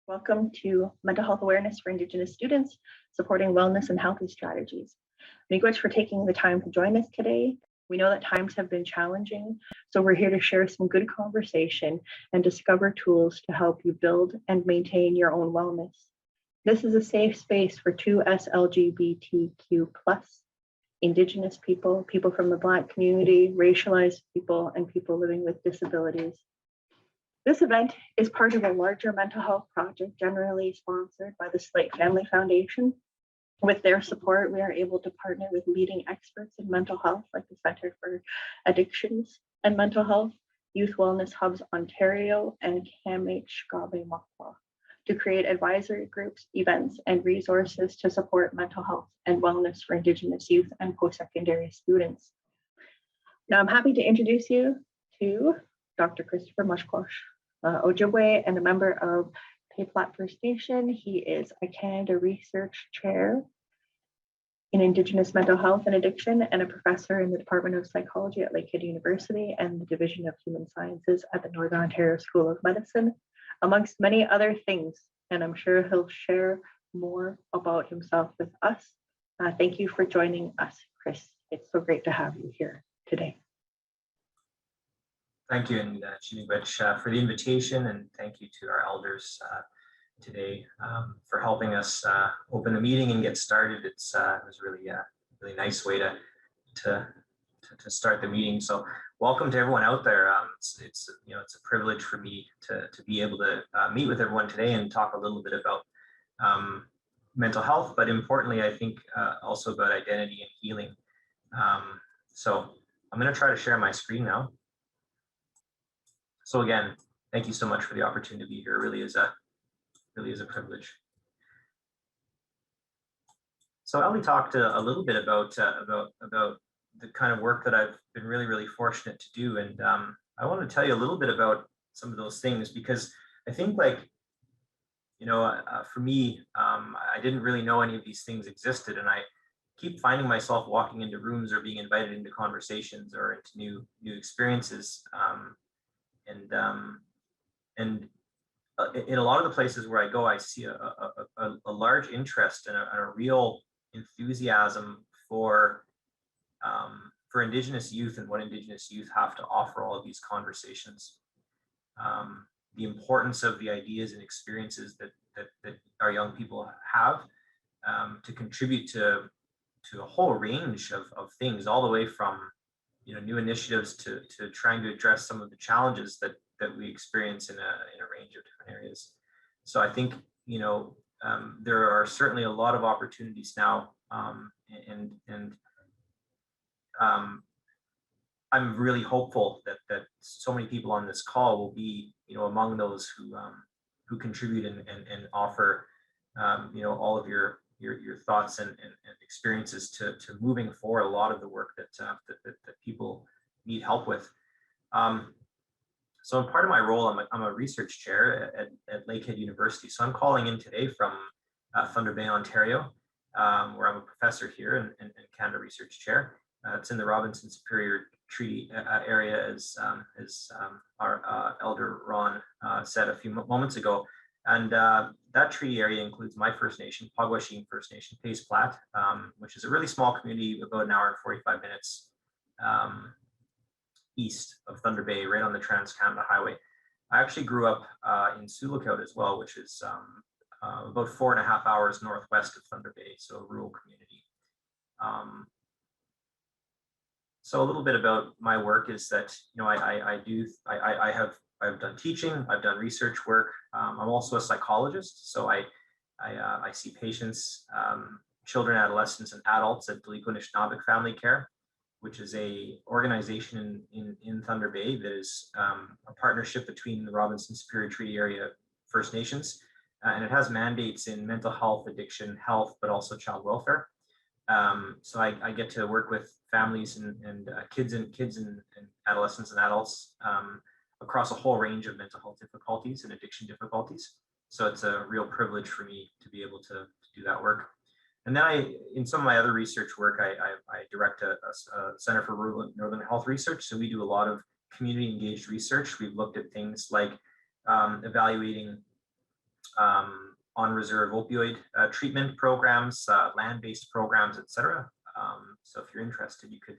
Welcome to Mental Health Awareness for Indigenous Students, supporting wellness and healthy strategies. Miigwech for taking the time to join us today. We know that times have been challenging, so we're here to share some good conversation and discover tools to help you build and maintain your own wellness. This is a safe space for 2S LGBTQ+, Indigenous people, people from the Black community, racialized people, and people living with disabilities. This event is part of a larger mental health project generally sponsored by the Slate Family Foundation. With their support, we are able to partner with leading experts in mental health, like the Center for Addictions and Mental Health, Youth Wellness Hubs Ontario, and CAMH Shkaabe Makwa, to create advisory groups, events, and resources to support mental health and wellness for Indigenous youth and post-secondary students. Now, I'm happy to introduce you to Dr. Christopher Mushquash, Ojibway and a member of Plat First Nation. He is a Canada Research Chair in Indigenous Mental Health and Addiction and a professor in the Department of Psychology at Lakehead University and the Division of Human Sciences at the Northern Ontario School of Medicine, amongst many other things. And I'm sure he'll share more about himself with us. Thank you for joining us, Chris. It's so great to have you here today. Thank you, and Miigwech, for the invitation, and thank you to our elders today for helping us open the meeting and get started. It was really a really nice way to start the meeting. So, welcome to everyone out there. It's a privilege for me to be able to meet with everyone today and talk a little bit about mental health, but importantly, I think also about identity and healing. So, I'm going to try to share my screen now. So again, thank you so much for the opportunity to be here. It really is a privilege. So Ellie talked a little bit about the kind of work that I've been really fortunate to do, and I want to tell you a little bit about some of those things, because I think, like, for me, I didn't really know any of these things existed, and I keep finding myself walking into rooms or being invited into conversations or into new experiences. And in a lot of the places where I go, I see a large interest and a real enthusiasm for Indigenous youth and what Indigenous youth have to offer all of these conversations. The importance of the ideas and experiences that our young people have to contribute to a whole range of things, all the way from new initiatives to trying to address some of the challenges that we experience in a range of different areas. So I think there are certainly a lot of opportunities now, and I'm really hopeful that so many people on this call will be among those who contribute and offer all of your thoughts and experiences to moving forward a lot of the work that people need help with. So in part of my role, I'm a research chair at Lakehead University. So I'm calling in today from Thunder Bay, Ontario, where I'm a professor here and Canada Research Chair. It's in the Robinson Superior Treaty area, as our elder Ron said a few moments ago. And that treaty area includes my First Nation, Pugwasheen First Nation, Plat, which is a really small community, about an hour and 45 minutes east of Thunder Bay, right on the Trans-Canada Highway. I actually grew up in Sioux Lookout as well, which is about 4.5 hours northwest of Thunder Bay, so a rural community. So a little bit about my work is that I've done teaching, I've done research work. I'm also a psychologist, so I see patients, children, adolescents, and adults at Denesuline Family Care, which is a organization in Thunder Bay that is a partnership between the Robinson Superior Treaty Area First Nations, and it has mandates in mental health, addiction, health, but also child welfare. So I get to work with families and kids and adolescents and adults across a whole range of mental health difficulties and addiction difficulties. So it's a real privilege for me to be able to do that work. And then in some of my other research work, I direct a Center for Rural and Northern Health Research. So we do a lot of community engaged research. We've looked at things like evaluating on reserve opioid treatment programs, land-based programs, etc. So if you're interested, you could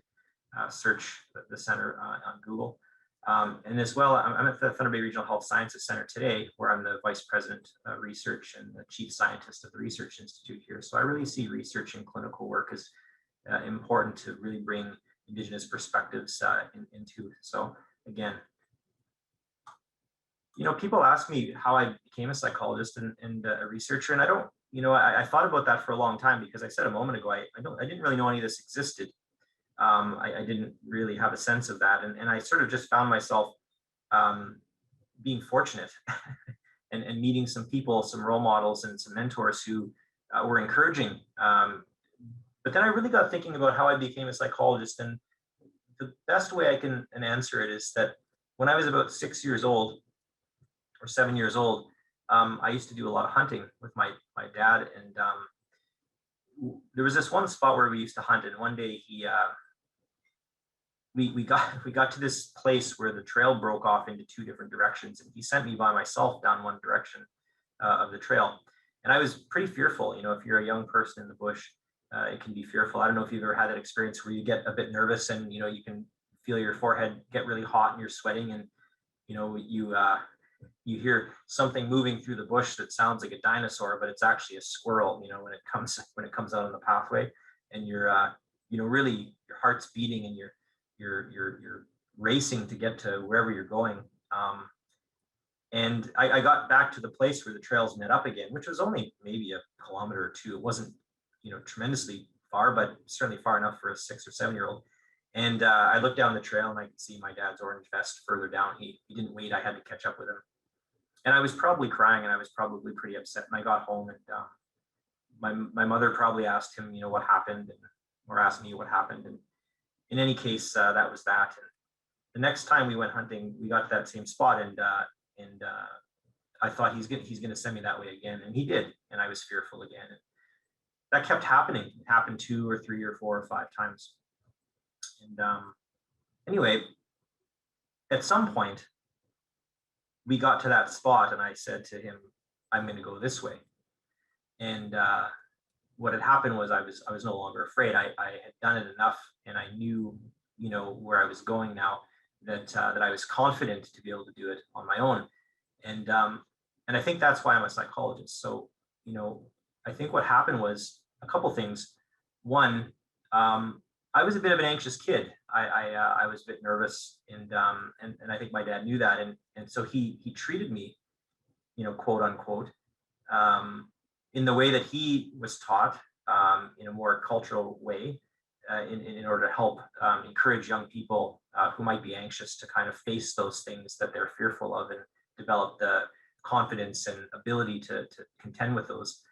search the center on Google. And as well, I'm at the Thunder Bay Regional Health Sciences Center today, where I'm the Vice President of Research and the Chief Scientist of the Research Institute here. So I really see research and clinical work as important to really bring Indigenous perspectives into. So again, people ask me how I became a psychologist and a researcher, and I don't, I thought about that for a long time, because I said a moment ago, I didn't really know any of this existed. I didn't really have a sense of that. And I sort of just found myself being fortunate and meeting some people, some role models and some mentors who were encouraging. But then I really got thinking about how I became a psychologist. And the best way I can answer it is that when I was about 6 years old or 7 years old, I used to do a lot of hunting with my dad. And there was this one spot where we used to hunt. And one day we got to this place where the trail broke off into two different directions, and he sent me by myself down one direction of the trail. And I was pretty fearful. If you're a young person in the bush, it can be fearful. I don't know if you've ever had that experience where you get a bit nervous and you can feel your forehead get really hot and you're sweating, and you hear something moving through the bush that sounds like a dinosaur, but it's actually a squirrel. When it comes out on the pathway, and you're really, your heart's beating and you're racing to get to wherever you're going. And I got back to the place where the trails met up again, which was only maybe a kilometer or two. It wasn't, tremendously far, but certainly far enough for a 6 or 7 year old. And I looked down the trail and I could see my dad's orange vest further down. He didn't wait. I had to catch up with him. And I was probably crying and I was probably pretty upset. And I got home and my mother probably asked him, what happened, or asked me what happened. And in any case, that was that. And the next time we went hunting, we got to that same spot, and I thought he's going to send me that way again, and he did. And I was fearful again. And that kept happening. It happened 2 or 3 or 4 or 5 times. And anyway, at some point, we got to that spot, and I said to him, "I'm going to go this way." And what had happened was I was no longer afraid. I had done it enough, and I knew, where I was going now, that I was confident to be able to do it on my own. And I think that's why I'm a psychologist. So, I think what happened was a couple things. One, I was a bit of an anxious kid. I was a bit nervous, and I think my dad knew that, and so he treated me, quote unquote, in the way that he was taught, in a more cultural way, in order to help encourage young people who might be anxious to kind of face those things that they're fearful of, and develop the confidence and ability to contend with those.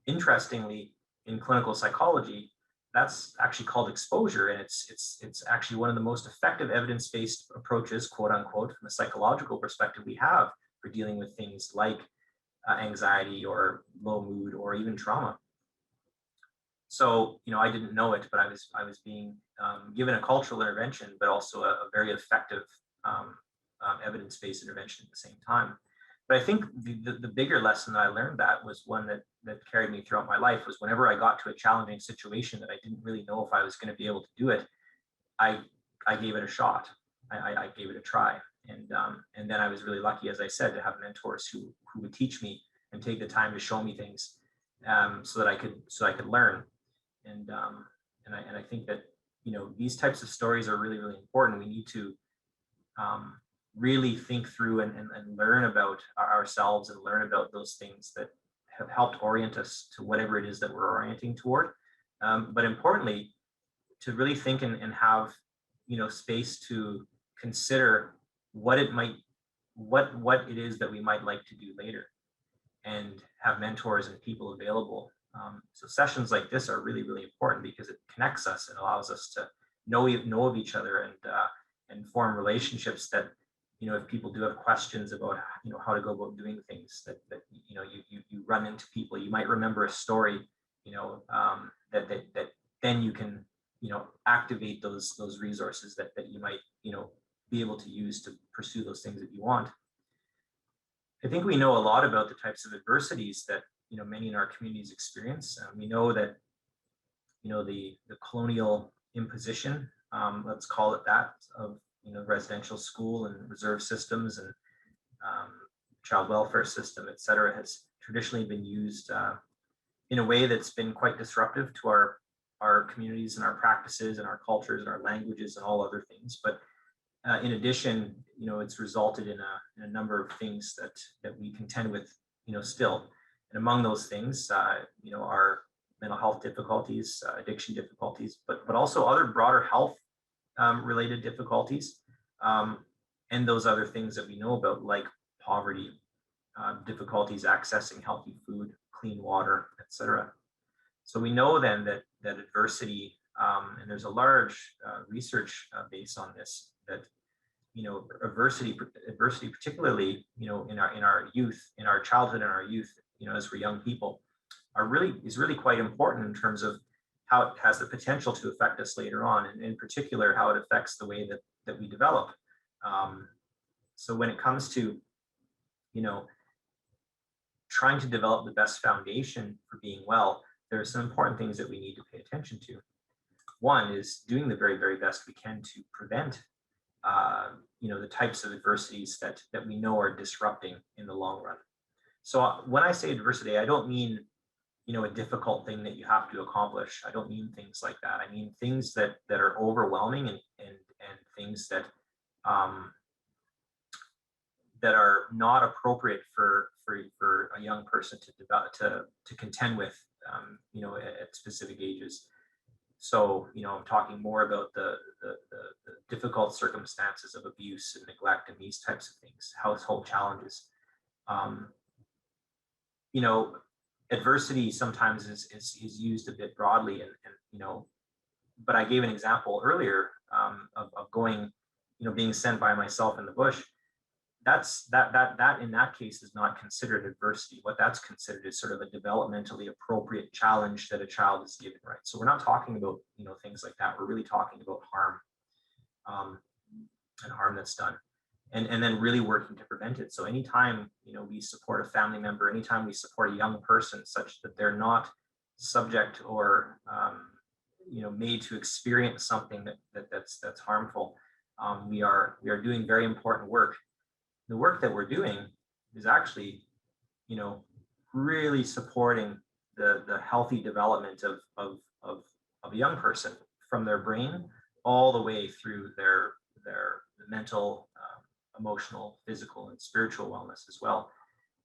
Interestingly, in clinical psychology, that's actually called exposure, and it's actually one of the most effective evidence-based approaches, quote unquote, from a psychological perspective we have for dealing with things like anxiety or low mood or even trauma. So, I didn't know it, but I was being given a cultural intervention, but also a very effective evidence-based intervention at the same time. But I think the bigger lesson that I learned that was one that carried me throughout my life was whenever I got to a challenging situation that I didn't really know if I was going to be able to do it, I gave it a shot. I gave it a try. And then I was really lucky, as I said, to have mentors who would teach me and take the time to show me things, so that I could learn. And I think that, these types of stories are really, really important. We need to really think through and learn about ourselves and learn about those things that have helped orient us to whatever it is that we're orienting toward. But importantly, to really think and have, space to consider what it is that we might like to do later, and have mentors and people available. So sessions like this are really, really important because it connects us and allows us to know of each other and form relationships that, if people do have questions about, how to go about doing things, that you run into people. You might remember a story, that then you can, activate those resources that you might, be able to use to pursue those things that you want. I think we know a lot about the types of adversities that many in our communities experience. We know that the colonial imposition, let's call it that, of residential school and reserve systems and child welfare system, et cetera, has traditionally been used in a way that's been quite disruptive to our communities and our practices and our cultures and our languages and all other things. But in addition, it's resulted in a number of things that we contend with, still. And among those things, are mental health difficulties, addiction difficulties, but also other broader health related difficulties, and those other things that we know about, like poverty, difficulties accessing healthy food, clean water, etc. So we know then that adversity, and there's a large research base on this, that adversity particularly in our youth, in our childhood and our youth, as we're young people, is really quite important in terms of how it has the potential to affect us later on, and in particular how it affects the way that we develop. So when it comes to trying to develop the best foundation for being well, there are some important things that we need to pay attention to. One is doing the very, very best we can to prevent the types of adversities that we know are disrupting in the long run. So when I say adversity, I don't mean a difficult thing that you have to accomplish. I don't mean things like that. I mean things that are overwhelming and things that that are not appropriate for a young person to develop, to contend with, at specific ages. So, I'm talking more about the difficult circumstances of abuse and neglect and these types of things, household challenges. Adversity sometimes is used a bit broadly, but I gave an example earlier of going, being sent by myself in the bush. That in that case is not considered adversity. What that's considered is sort of a developmentally appropriate challenge that a child is given, right? So we're not talking about things like that. We're really talking about harm, and harm that's done, and then really working to prevent it. So anytime we support a family member, anytime we support a young person such that they're not subject or made to experience something that's harmful, we are doing very important work. The work that we're doing is actually, really supporting the healthy development of a young person, from their brain all the way through their mental, emotional, physical, and spiritual wellness as well.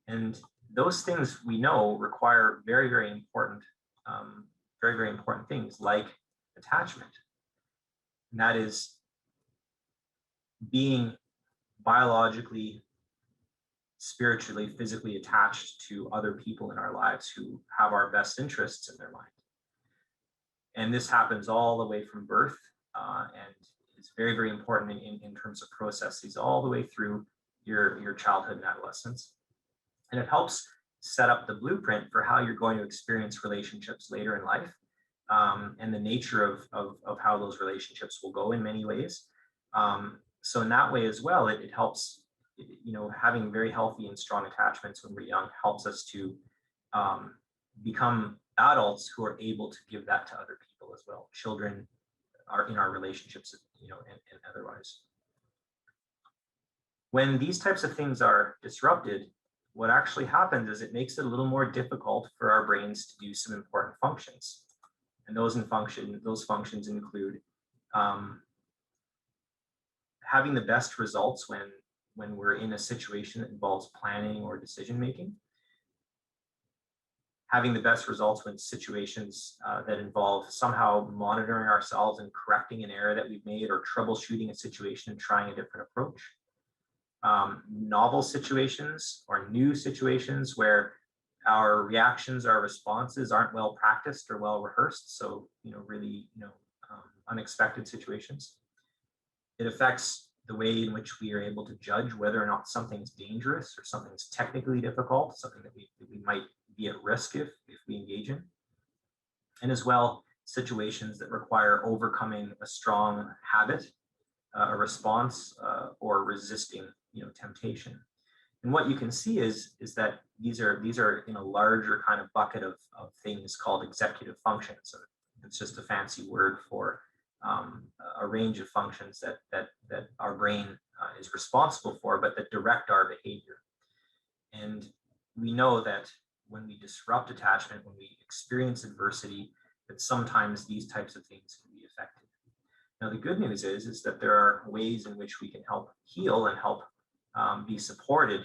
And those things we know require very, very important things like attachment. And that is being biologically, spiritually, physically attached to other people in our lives who have our best interests in their mind. And this happens all the way from birth, and it's very, very important in terms of processes all the way through your childhood and adolescence. And it helps set up the blueprint for how you're going to experience relationships later in life, and the nature of how those relationships will go in many ways. So in that way as well, it helps, having very healthy and strong attachments when we're young helps us to become adults who are able to give that to other people as well. Children are in our relationships, and otherwise. When these types of things are disrupted, what actually happens is it makes it a little more difficult for our brains to do some important functions. And those functions include having the best results when we're in a situation that involves planning or decision making, having the best results when situations that involve somehow monitoring ourselves and correcting an error that we've made, or troubleshooting a situation and trying a different approach. Novel situations or new situations where our reactions, our responses aren't well practiced or well rehearsed. So, really, unexpected situations. It affects the way in which we are able to judge whether or not something's dangerous or something's technically difficult, something that we might be at risk if we engage in. And as well, situations that require overcoming a strong habit, a response, or resisting temptation. And what you can see is that these are in a larger kind of bucket of things called executive functions. And it's just a fancy word for a range of functions that our brain is responsible for, but that direct our behavior. And we know that when we disrupt attachment, when we experience adversity, that sometimes these types of things can be affected. Now, the good news is that there are ways in which we can help heal and help be supported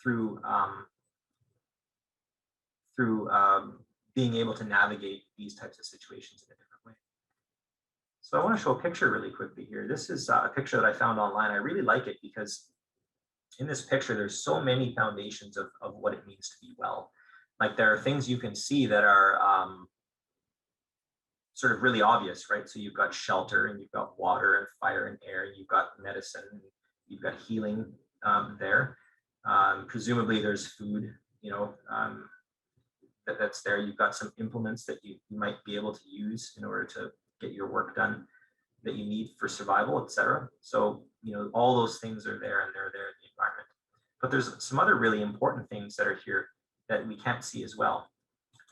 through being able to navigate these types of situations in a different way. So I want to show a picture really quickly here. This is a picture that I found online. I really like it because in this picture, there's so many foundations of what it means to be well. Like there are things you can see that are sort of really obvious, right? So you've got shelter and you've got water and fire and air, and you've got medicine, and you've got healing there. Presumably there's food, that's there. You've got some implements that you might be able to use in order to get your work done that you need for survival, etc. So, all those things are there, and they're there in the environment. But there's some other really important things that are here that we can't see as well.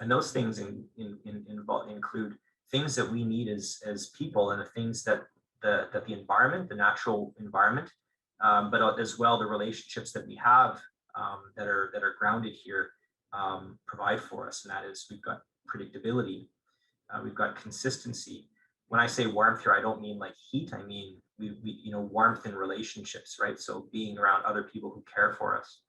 And those things include things that we need as people, and the things that the environment, the natural environment, but as well the relationships that we have that are grounded here provide for us. And that is, we've got predictability, we've got consistency. When I say warmth here, I don't mean like heat. I mean we warmth in relationships, right? So being around other people who care for us.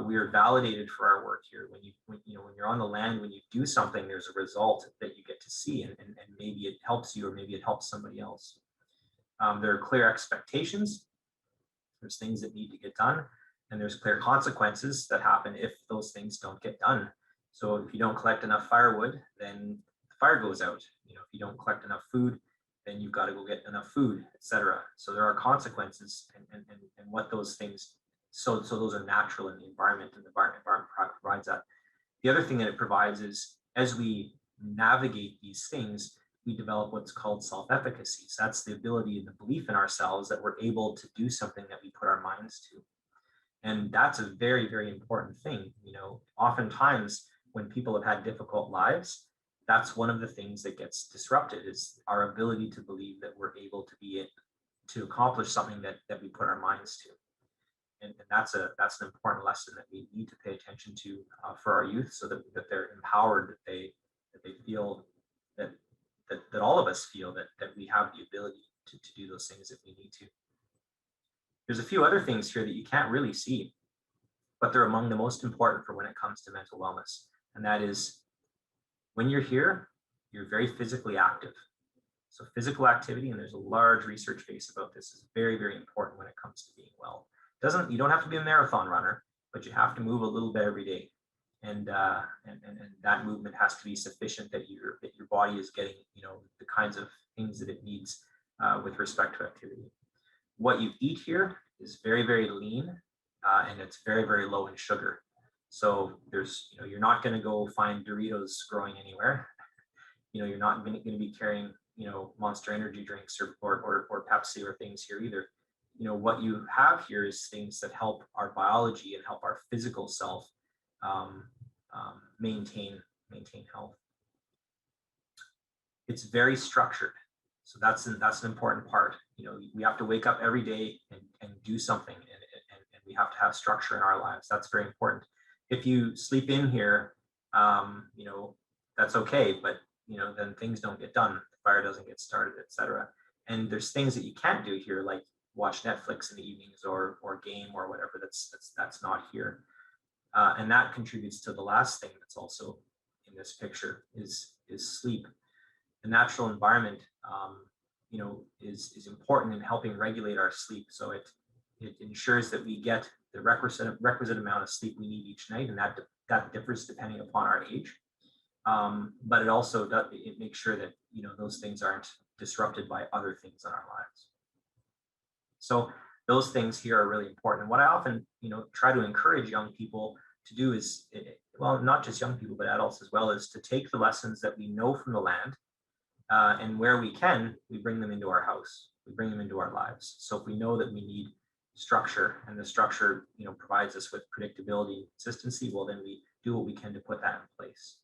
We are validated for our work here. When you're on the land, when you do something, there's a result that you get to see, and maybe it helps you, or maybe it helps somebody else. There are clear expectations. There's things that need to get done, and there's clear consequences that happen if those things don't get done. So if you don't collect enough firewood, then the fire goes out. If you don't collect enough food, then you've got to go get enough food, etc. So there are consequences, and what those things. So those are natural in the environment, and the environment provides that. The other thing that it provides is, as we navigate these things, we develop what's called self-efficacy. So that's the ability and the belief in ourselves that we're able to do something that we put our minds to. And that's a very, very important thing. Oftentimes when people have had difficult lives, that's one of the things that gets disrupted, is our ability to believe that we're able to accomplish something that we put our minds to. And that's an important lesson that we need to pay attention to for our youth, so that they're empowered, that they feel that all of us feel that we have the ability to do those things if we need to. There's a few other things here that you can't really see, but they're among the most important for when it comes to mental wellness. And that is, when you're here, you're very physically active. So physical activity, and there's a large research base about this, is very, very important when it comes to being well. You don't have to be a marathon runner, but you have to move a little bit every day, and that movement has to be sufficient, that your body is getting the kinds of things that it needs with respect to activity. What you eat here is very, very lean, and it's very, very low in sugar. So you're not going to go find Doritos growing anywhere. You're not going to be carrying Monster energy drinks or Pepsi or things here either. What you have here is things that help our biology and help our physical self maintain health. It's very structured. So that's an important part. We have to wake up every day and do something, and we have to have structure in our lives. That's very important. If you sleep in here, that's okay, but then things don't get done, the fire doesn't get started, etc. And there's things that you can't do here, like watch Netflix in the evenings or game or whatever. That's not here, and that contributes to the last thing that's also in this picture is sleep. The natural environment, is important in helping regulate our sleep. So it ensures that we get the requisite amount of sleep we need each night, and that differs depending upon our age. But it also makes sure that those things aren't disrupted by other things in our lives. So those things here are really important. And what I often try to encourage young people to do is, well, not just young people, but adults as well, is to take the lessons that we know from the land, and where we can, we bring them into our house, we bring them into our lives. So if we know that we need structure, and the structure, provides us with predictability and consistency, well, then we do what we can to put that in place.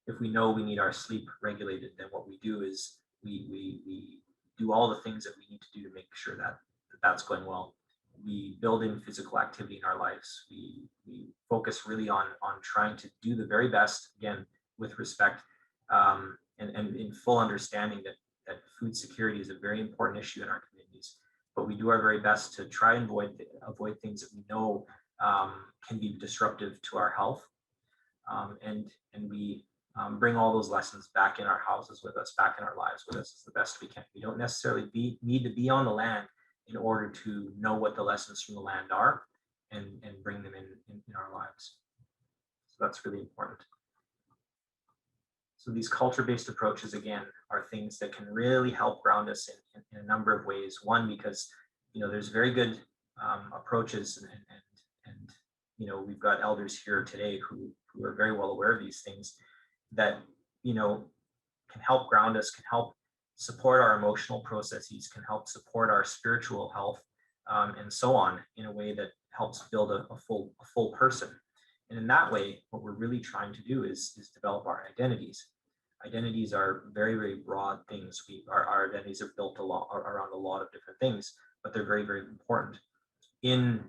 If we know we need our sleep regulated, then what we do is we do all the things that we need to do to make sure that that's going well. We build in physical activity in our lives. We focus really on trying to do the very best, again, with respect, and in full understanding that food security is a very important issue in our communities. But we do our very best to try and avoid things that we know can be disruptive to our health. And we bring all those lessons back in our houses with us, back in our lives with us as the best we can. We don't necessarily need to be on the land in order to know what the lessons from the land are and bring them in our lives. So that's really important. So these culture-based approaches, again, are things that can really help ground us in a number of ways. One, because there's very good approaches, and we've got elders here today who are very well aware of these things that can help ground us, can help support our emotional processes, can help support our spiritual health, and so on, in a way that helps build a full person. And in that way, what we're really trying to do is develop our identities. Identities are very, very broad things. Our identities are built around a lot of different things, but they're very, very important. In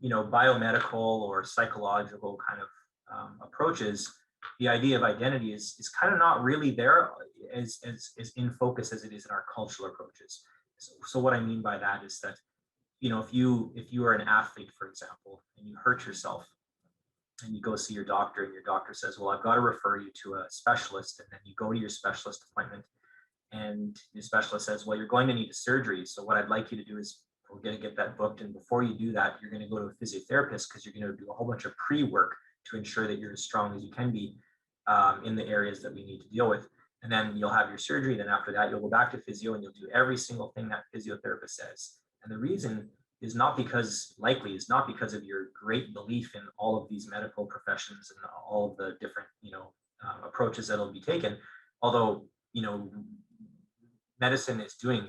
biomedical or psychological kind of approaches, the idea of identity is kind of not really there as in focus as it is in our cultural approaches. So what I mean by that is that if you are an athlete, for example, and you hurt yourself, and you go see your doctor, and your doctor says, well, I've got to refer you to a specialist, and then you go to your specialist appointment, and the specialist says, well, you're going to need a surgery, so what I'd like you to do is we're going to get that booked, and before you do that, you're going to go to a physiotherapist because you're going to do a whole bunch of pre-work to ensure that you're as strong as you can be in the areas that we need to deal with. And then you'll have your surgery. Then after that, you'll go back to physio and you'll do every single thing that physiotherapist says. And the reason is not because of your great belief in all of these medical professions and all of the different, approaches that'll be taken. Although, medicine is doing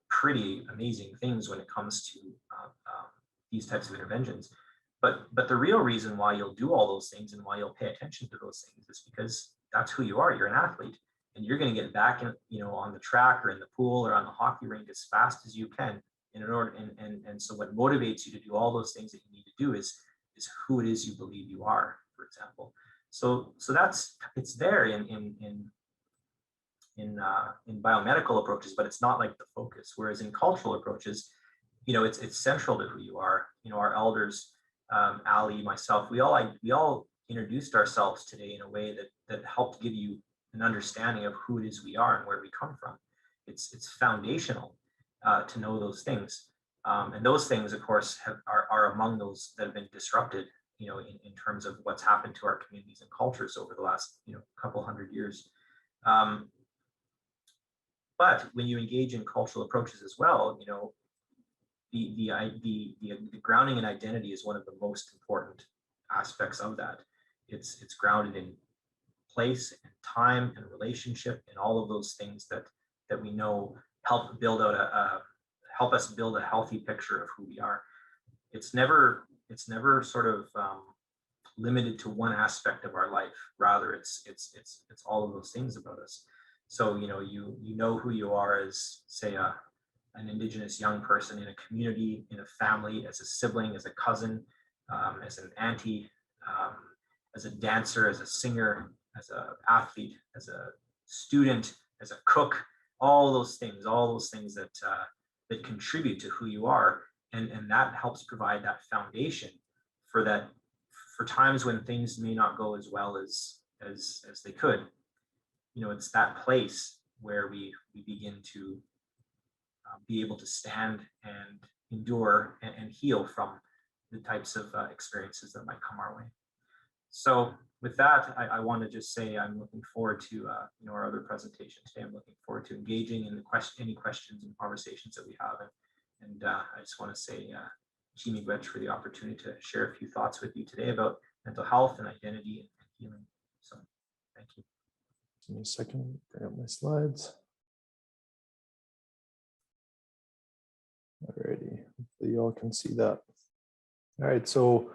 pretty amazing things when it comes to these types of interventions. But the real reason why you'll do all those things and why you'll pay attention to those things is because that's who you are. You're an athlete, and you're going to get back in, on the track or in the pool or on the hockey rink as fast as you can. And so what motivates you to do all those things that you need to do is who it is you believe you are, for example. So it's there in biomedical approaches, but it's not like the focus. Whereas in cultural approaches, it's central to who you are. Our elders, Ali, myself, we all introduced ourselves today in a way that helped give you an understanding of who it is we are and where we come from. It's foundational to know those things, and those things, of course, are among those that have been disrupted, in terms of what's happened to our communities and cultures over the last couple hundred years. But when you engage in cultural approaches as well, the grounding in identity is one of the most important aspects of that. It's grounded in place and time and relationship and all of those things that we know help us build a healthy picture of who we are. It's never sort of limited to one aspect of our life. Rather, it's all of those things about us. So you know who you are as, say, an Indigenous young person in a community, in a family, as a sibling, as a cousin, as an auntie, as a dancer, as a singer, as an athlete, as a student, as a cook. All those things that contribute to who you are, and that helps provide that foundation for times when things may not go as well as they could. It's that place where we begin to be able to stand and endure and heal from the types of experiences that might come our way. So with that, I want to just say I'm looking forward to our other presentation today. I'm looking forward to engaging in any questions and conversations that we have. And I just want to say Miigwech for the opportunity to share a few thoughts with you today about mental health and identity and healing. So thank you. Give me a second, bring up my slides. Alrighty, hopefully you all can see that. All right, so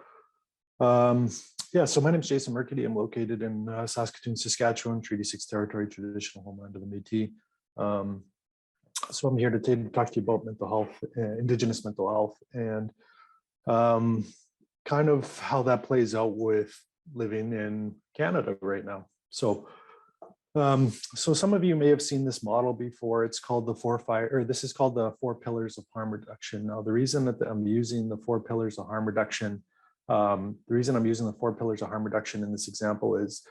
yeah, so my name is Jason Mercredi. I'm located in Saskatoon, Saskatchewan, Treaty 6 territory, traditional homeland of the Métis. So I'm here to talk to you about mental health, Indigenous mental health, and kind of how that plays out with living in Canada right now. So some of you may have seen this model before. It's called this is called the 4 pillars of harm reduction. Now, the reason that I'm using the 4 pillars of harm reduction, in this example is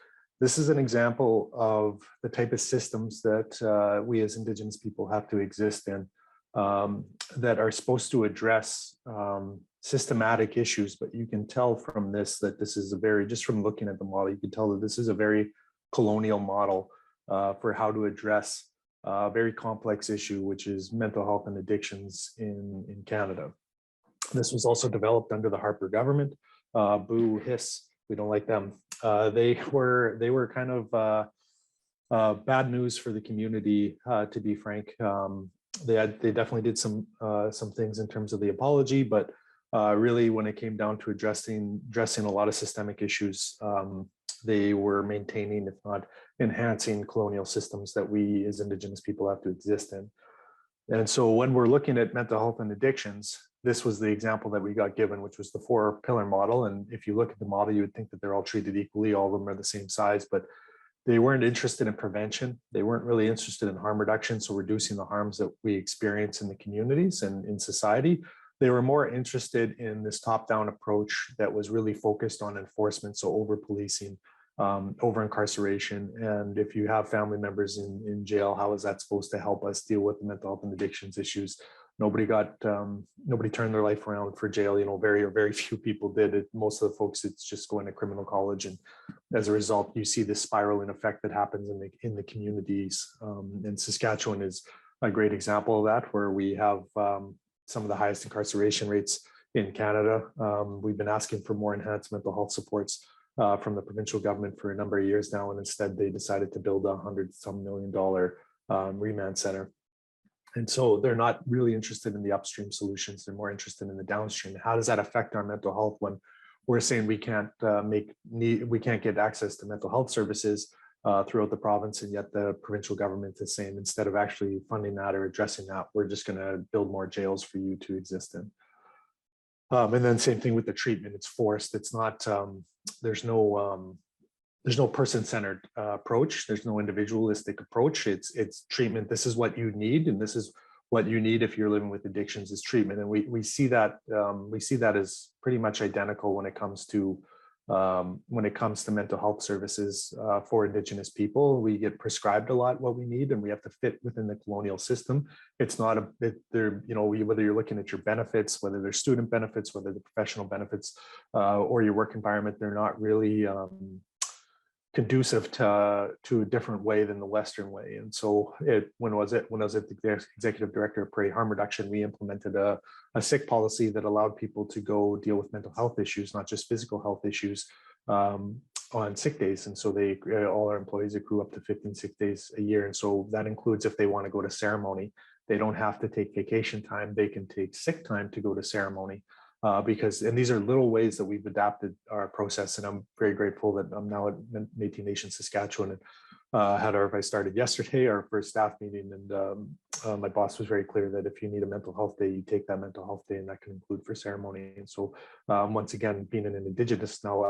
this is an example of the type of systems that we as Indigenous people have to exist in that are supposed to address systematic issues. But you can tell from this that this is just from looking at the model, you can tell that this is a very colonial model for how to address a very complex issue, which is mental health and addictions in Canada. This was also developed under the Harper government. Boo, hiss, we don't like them. They were kind of bad news for the community, to be frank. They definitely did some things in terms of the apology, but really when it came down to addressing a lot of systemic issues, they were maintaining, if not enhancing, colonial systems that we as Indigenous people have to exist in. And so when we're looking at mental health and addictions, this was the example that we got given, which was the 4-pillar model. And if you look at the model, you would think that they're all treated equally. All of them are the same size, but they weren't interested in prevention. They weren't really interested in harm reduction, so reducing the harms that we experience in the communities and in society. They were more interested in this top-down approach that was really focused on enforcement, so over-policing, over-incarceration. And if you have family members in jail, how is that supposed to help us deal with the mental health and addictions issues? Nobody turned their life around for jail. Very few people did. Most of the folks, it's just going to criminal college, and as a result, you see this spiraling effect that happens in the communities. And Saskatchewan is a great example of that, where we have some of the highest incarceration rates in Canada. We've been asking for more enhanced mental health supports from the provincial government for a number of years now, and instead they decided to build $100-some million remand center. And so they're not really interested in the upstream solutions. They're more interested in the downstream. How does that affect our mental health when we're saying we can't get access to mental health services throughout the province, and yet the provincial government is saying, instead of actually funding that or addressing that, we're just going to build more jails for you to exist in. And then same thing with the treatment. It's forced. It's not. There's no person-centered approach. There's no individualistic approach. It's treatment. This is what you need, and this is what you need if you're living with addictions is treatment. And we see that as pretty much identical when it comes to mental health services for Indigenous people. We get prescribed a lot what we need, and we have to fit within the colonial system. It's not whether you're looking at your benefits, whether they're student benefits, whether they're professional benefits, or your work environment, they're not really conducive to a different way than the Western way. And so when I was at the executive director of Prairie Harm Reduction, we implemented a sick policy that allowed people to go deal with mental health issues, not just physical health issues, on sick days. And so all our employees accrue up to 15 sick days a year. And so that includes if they want to go to ceremony, they don't have to take vacation time. They can take sick time to go to ceremony. And these are little ways that we've adapted our process, and I'm very grateful that I'm now at Métis Nation, Saskatchewan, and I started yesterday, our first staff meeting, and my boss was very clear that if you need a mental health day, you take that mental health day, and that can include for ceremony. And so once again, being an Indigenous, now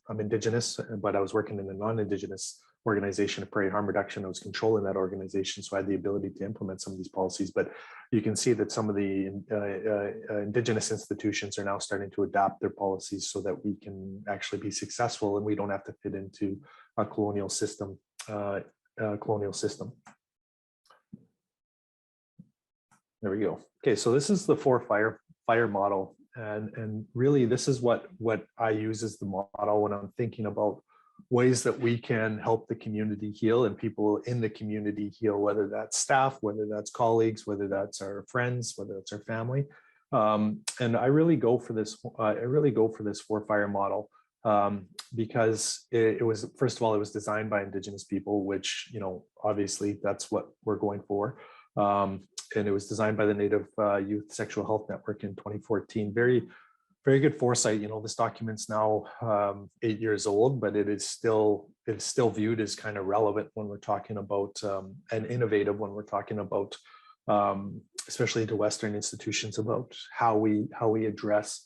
I'm Indigenous, but I was working in a non-Indigenous organization of Prairie Harm Reduction. I was controlling that organization, so I had the ability to implement some of these policies. But you can see that some of the Indigenous institutions are now starting to adapt their policies so that we can actually be successful, and we don't have to fit into a colonial system. There we go. Okay, so this is the 4-fire model, and really this is what I use as the model when I'm thinking about ways that we can help the community heal and people in the community heal, whether that's staff, whether that's colleagues, whether that's our friends, whether it's our family. And I really go for this 4-fire model because it was, first of all, it was designed by Indigenous people, which, obviously that's what we're going for. And it was designed by the Native Youth Sexual Health Network in 2014. Very, very good foresight. You know, this document's now 8 years old, but it's still viewed as kind of relevant when we're talking about and innovative when we're talking about, especially to Western institutions, about how we address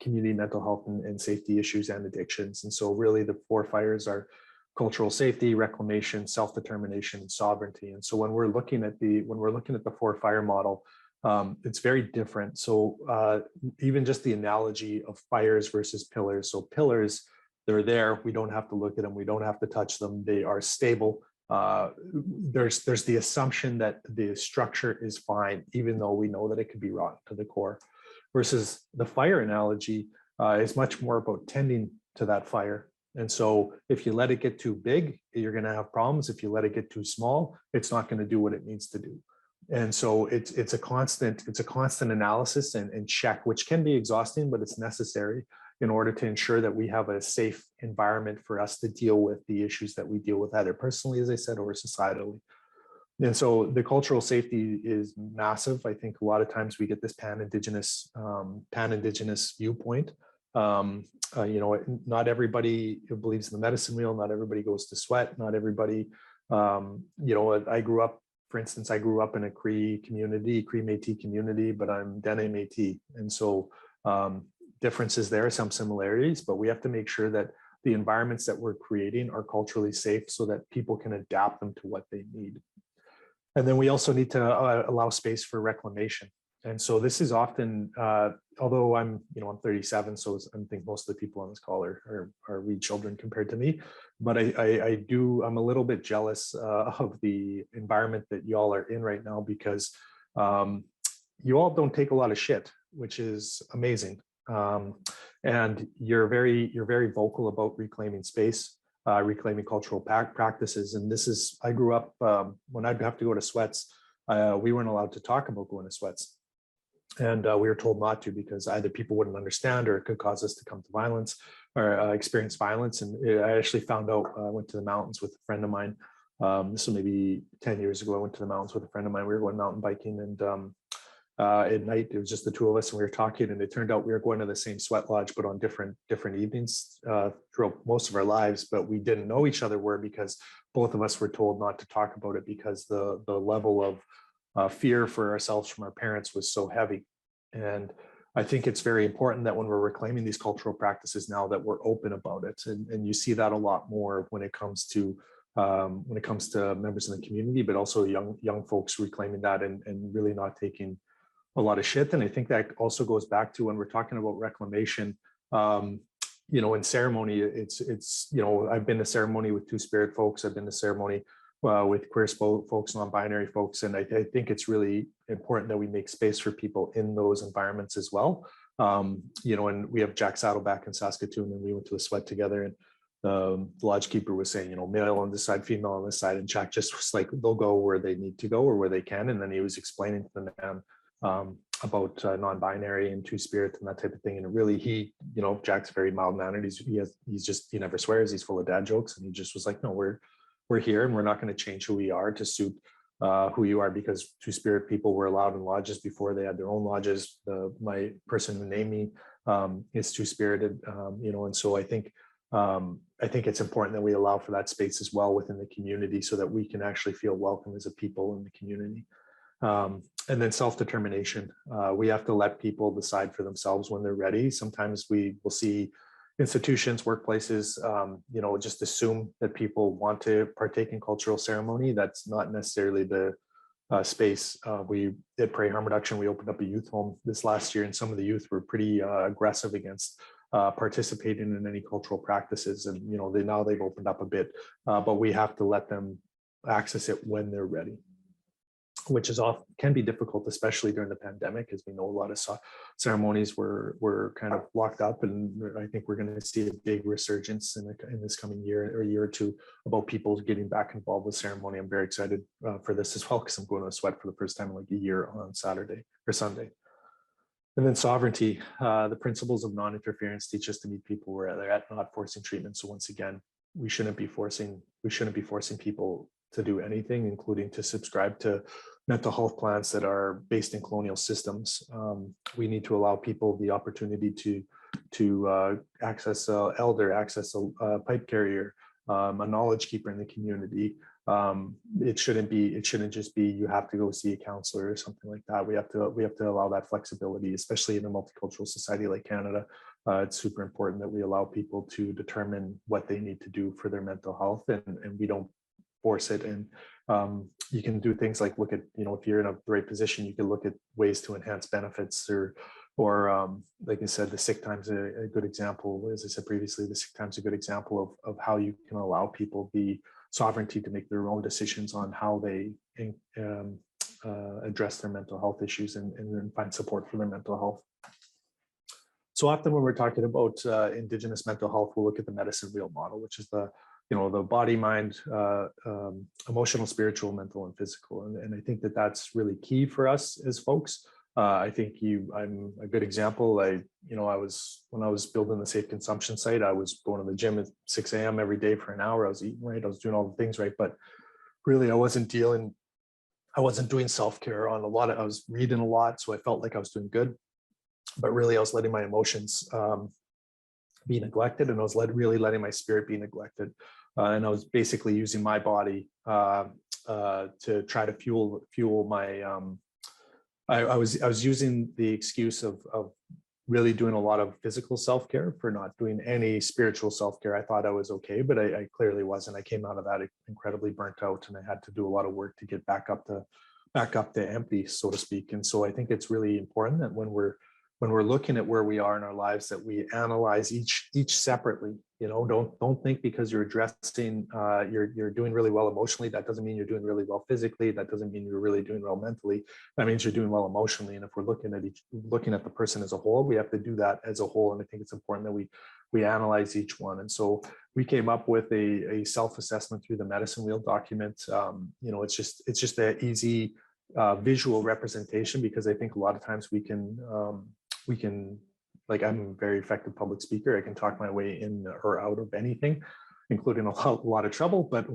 community mental health and safety issues and addictions. And so really the 4 fires are cultural safety, reclamation, self-determination, and sovereignty. And so when we're looking at the 4 fire model, it's very different. So even just the analogy of fires versus pillars. So pillars, they're there. We don't have to look at them. We don't have to touch them. They are stable. There's the assumption that the structure is fine, even though we know that it could be rotten to the core. Versus the fire analogy is much more about tending to that fire. And so if you let it get too big, you're going to have problems. If you let it get too small, it's not going to do what it needs to do. And so it's a constant analysis and check, which can be exhausting, but it's necessary in order to ensure that we have a safe environment for us to deal with the issues that we deal with, either personally, as I said, or societally. And so the cultural safety is massive. I think a lot of times we get this pan-Indigenous viewpoint. You know, not everybody believes in the medicine wheel. Not everybody goes to sweat. Not everybody, you know, I grew up, for instance, I grew up in a Cree community, Cree Métis community, but I'm Dene Métis. And so differences there, some similarities, but we have to make sure that the environments that we're creating are culturally safe so that people can adapt them to what they need. And then we also need to allow space for reclamation. And so this is often, although I'm 37, so I think most of the people on this call are wee children compared to me, but I'm a little bit jealous of the environment that y'all are in right now, because you all don't take a lot of shit, which is amazing. And you're very vocal about reclaiming space, reclaiming cultural practices. And this is, I grew up, when I'd have to go to sweats, we weren't allowed to talk about going to sweats. And we were told not to, because either people wouldn't understand or it could cause us to come to violence or experience violence. And I actually found out, I went to the mountains with a friend of mine. This was maybe 10 years ago. I went to the mountains with a friend of mine. We were going mountain biking, and at night it was just the 2 of us, and we were talking, and it turned out we were going to the same sweat lodge, but on different evenings throughout most of our lives. But we didn't know each other were, because both of us were told not to talk about it, because the level of fear for ourselves from our parents was so heavy. And I think it's very important that when we're reclaiming these cultural practices now, that we're open about it. And you see that a lot more when it comes to members in the community, but also young folks reclaiming that and really not taking a lot of shit. And I think that also goes back to when we're talking about reclamation, you know, in ceremony, it's, you know, I've been to ceremony with Two-Spirit folks. I've been to ceremony with queer folks, non-binary folks. And I think it's really important that we make space for people in those environments as well. You know, and we have Jack Saddleback in Saskatoon, and we went to a sweat together, and the lodge keeper was saying, you know, male on this side, female on this side. And Jack just was like, they'll go where they need to go or where they can. And then he was explaining to the man about non-binary and Two-Spirit and that type of thing. And really, you know, Jack's very mild-mannered. He never swears. He's full of dad jokes. And he just was like, no, we're here, and we're not going to change who we are to suit who you are, because Two-Spirit people were allowed in lodges before they had their own lodges. My person who named me is Two-Spirited, you know, and so I think it's important that we allow for that space as well within the community, so that we can actually feel welcome as a people in the community. And then self-determination. We have to let people decide for themselves when they're ready. Sometimes we will see institutions, workplaces, you know, just assume that people want to partake in cultural ceremony. That's not necessarily the space. We did Prairie Harm Reduction. We opened up a youth home this last year, and some of the youth were pretty aggressive against participating in any cultural practices. And, you know, now they've opened up a bit, but we have to let them access it when they're ready, which can be difficult, especially during the pandemic, as we know a lot of ceremonies were kind of locked up. And I think we're going to see a big resurgence in this coming year or year or two about people getting back involved with ceremony. I'm very excited for this as well, because I'm going to a sweat for the first time in like a year on Saturday or Sunday. And then sovereignty. The principles of non-interference teach us to meet people where they're at, not forcing treatment. So once again, we shouldn't be forcing people do anything, including to subscribe to mental health plans that are based in colonial systems. We need to allow people the opportunity to access an elder, access a pipe carrier, a knowledge keeper in the community. It shouldn't just be you have to go see a counselor or something like that. We have to allow that flexibility, especially in a multicultural society like Canada. It's super important that we allow people to determine what they need to do for their mental health, and we don't force it. And you can do things like look at, if you're in a right position, you can look at ways to enhance benefits, or like I said, the sick time's a good example. As I said previously, the sick time's a good example of how you can allow people the sovereignty to make their own decisions on how they address their mental health issues and then find support for their mental health. So often when we're talking about Indigenous mental health, we'll look at the medicine wheel model, which is the body, mind, emotional, spiritual, mental, and physical. And I think that that's really key for us as folks. I think I'm a good example. When I was building the safe consumption site, I was going to the gym at 6 a.m. every day for an hour. I was eating right. I was doing all the things right, but really I wasn't doing self-care on a lot I was reading a lot. So I felt like I was doing good, but really I was letting my emotions be neglected, and I was really letting my spirit be neglected. And I was basically using my body to try to fuel my, I was using the excuse of really doing a lot of physical self-care for not doing any spiritual self-care. I thought I was okay, but I clearly wasn't. I came out of that incredibly burnt out, and I had to do a lot of work to get back up to empty, so to speak. And so I think it's really important that when we're looking at where we are in our lives, that we analyze each separately. Don't think because you're addressing you're doing really well emotionally, that doesn't mean you're doing really well physically. That doesn't mean you're really doing well mentally. That means you're doing well emotionally. And if we're looking at the person as a whole, we have to do that as a whole. And I think it's important that we analyze each one. And so we came up with a self-assessment through the medicine wheel document. It's just an easy visual representation, because I think a lot of times we can like, I'm a very effective public speaker. I can talk my way in or out of anything, including a lot of trouble. But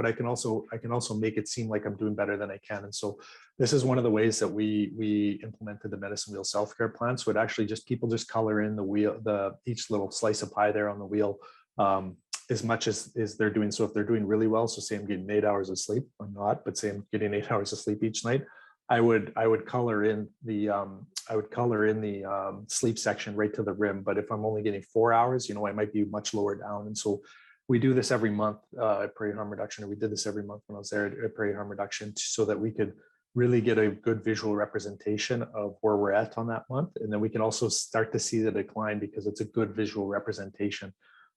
I can also make it seem like I'm doing better than I can. And so this is one of the ways that we implemented the medicine wheel self-care plan. So it actually people just color in the wheel, each little slice of pie there on the wheel, as much as they're doing. So if they're doing really well, so say I'm getting 8 hours of sleep, I'm not, but say I'm getting 8 hours of sleep each night, I would color in the sleep section right to the rim. But if I'm only getting 4 hours, I might be much lower down. And so we do this every month at Prairie Harm Reduction, or we did this every month when I was there at Prairie Harm Reduction, so that we could really get a good visual representation of where we're at on that month. And then we can also start to see the decline, because it's a good visual representation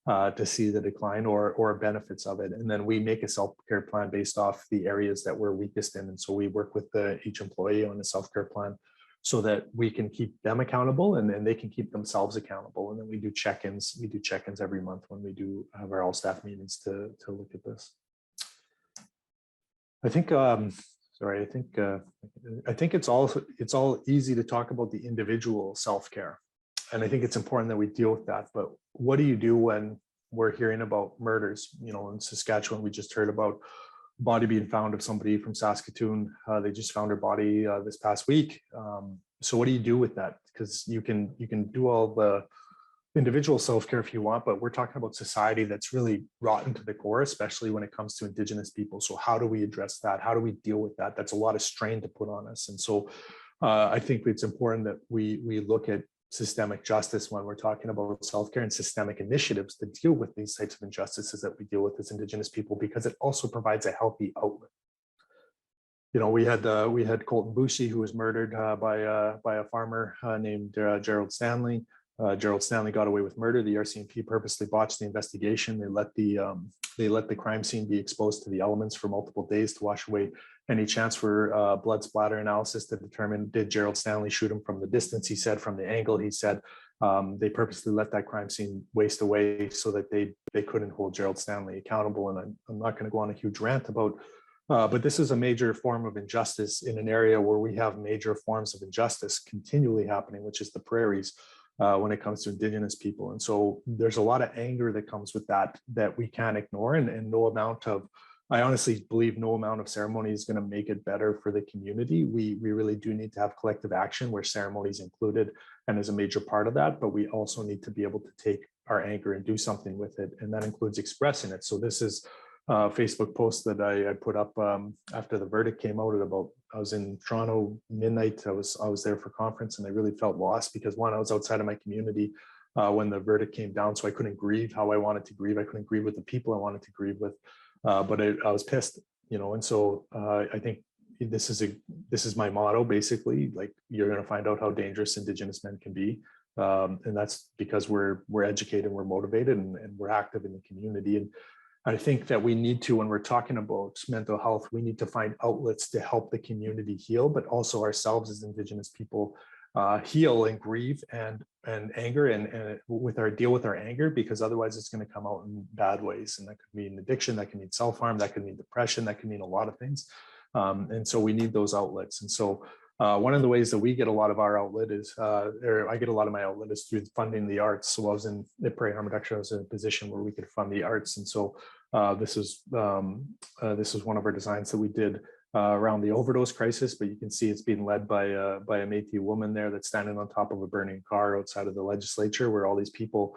to see the decline or benefits of it. And then we make a self-care plan based off the areas that we're weakest in. And so we work with each employee on a self-care plan so that we can keep them accountable, and then they can keep themselves accountable. And then we do check-ins. We do check-ins every month when we do have our all staff meetings to look at this. I think, I think it's all easy to talk about the individual self-care. And I think it's important that we deal with that. But what do you do when we're hearing about murders? In Saskatchewan, we just heard about a body being found of somebody from Saskatoon. They just found her body this past week. So what do you do with that? Because you can do all the individual self-care if you want, but we're talking about society that's really rotten to the core, especially when it comes to Indigenous people. So how do we address that? How do we deal with that? That's a lot of strain to put on us. And so I think it's important that we look at systemic justice when we're talking about self-care, and systemic initiatives to deal with these types of injustices that we deal with as Indigenous people, because it also provides a healthy outlet. We had Colton Boushie, who was murdered by a farmer named Gerald Stanley. Gerald Stanley got away with murder. The RCMP purposely botched the investigation. They let the crime scene be exposed to the elements for multiple days to wash away any chance for blood splatter analysis to determine, did Gerald Stanley shoot him from the distance he said, from the angle he said. They purposely let that crime scene waste away so that they couldn't hold Gerald Stanley accountable. And I'm not going to go on a huge rant about, but this is a major form of injustice in an area where we have major forms of injustice continually happening, which is the prairies. When it comes to Indigenous people. And so there's a lot of anger that comes with that we can't ignore, and no amount of I honestly believe no amount of ceremony is going to make it better for the community. We really do need to have collective action where ceremony is included and is a major part of that, but we also need to be able to take our anger and do something with it, and that includes expressing it. So this is a Facebook post that I put up after the verdict came out at about, I was in Toronto midnight. I was there for conference, and I really felt lost because, one, I was outside of my community when the verdict came down, so I couldn't grieve how I wanted to grieve. I couldn't grieve with the people I wanted to grieve with, but I was pissed, you know. And so I think this is my motto, basically. Like, you're going to find out how dangerous Indigenous men can be, and that's because we're educated, we're motivated, and we're active in the community. And I think that we need to, when we're talking about mental health, we need to find outlets to help the community heal, but also ourselves as Indigenous people heal and grieve and anger and with our anger, because otherwise it's going to come out in bad ways. And that could mean addiction, that can mean self-harm, that could mean depression, that can mean a lot of things. And so we need those outlets. And so one of the ways that we get a lot of our outlet is, or I get a lot of my outlet is through funding the arts. So I was in the Prairie Harm Reduction, I was in a position where we could fund the arts. And so this is one of our designs that we did around the overdose crisis, but you can see it's being led by a Métis woman there that's standing on top of a burning car outside of the legislature, where all these people,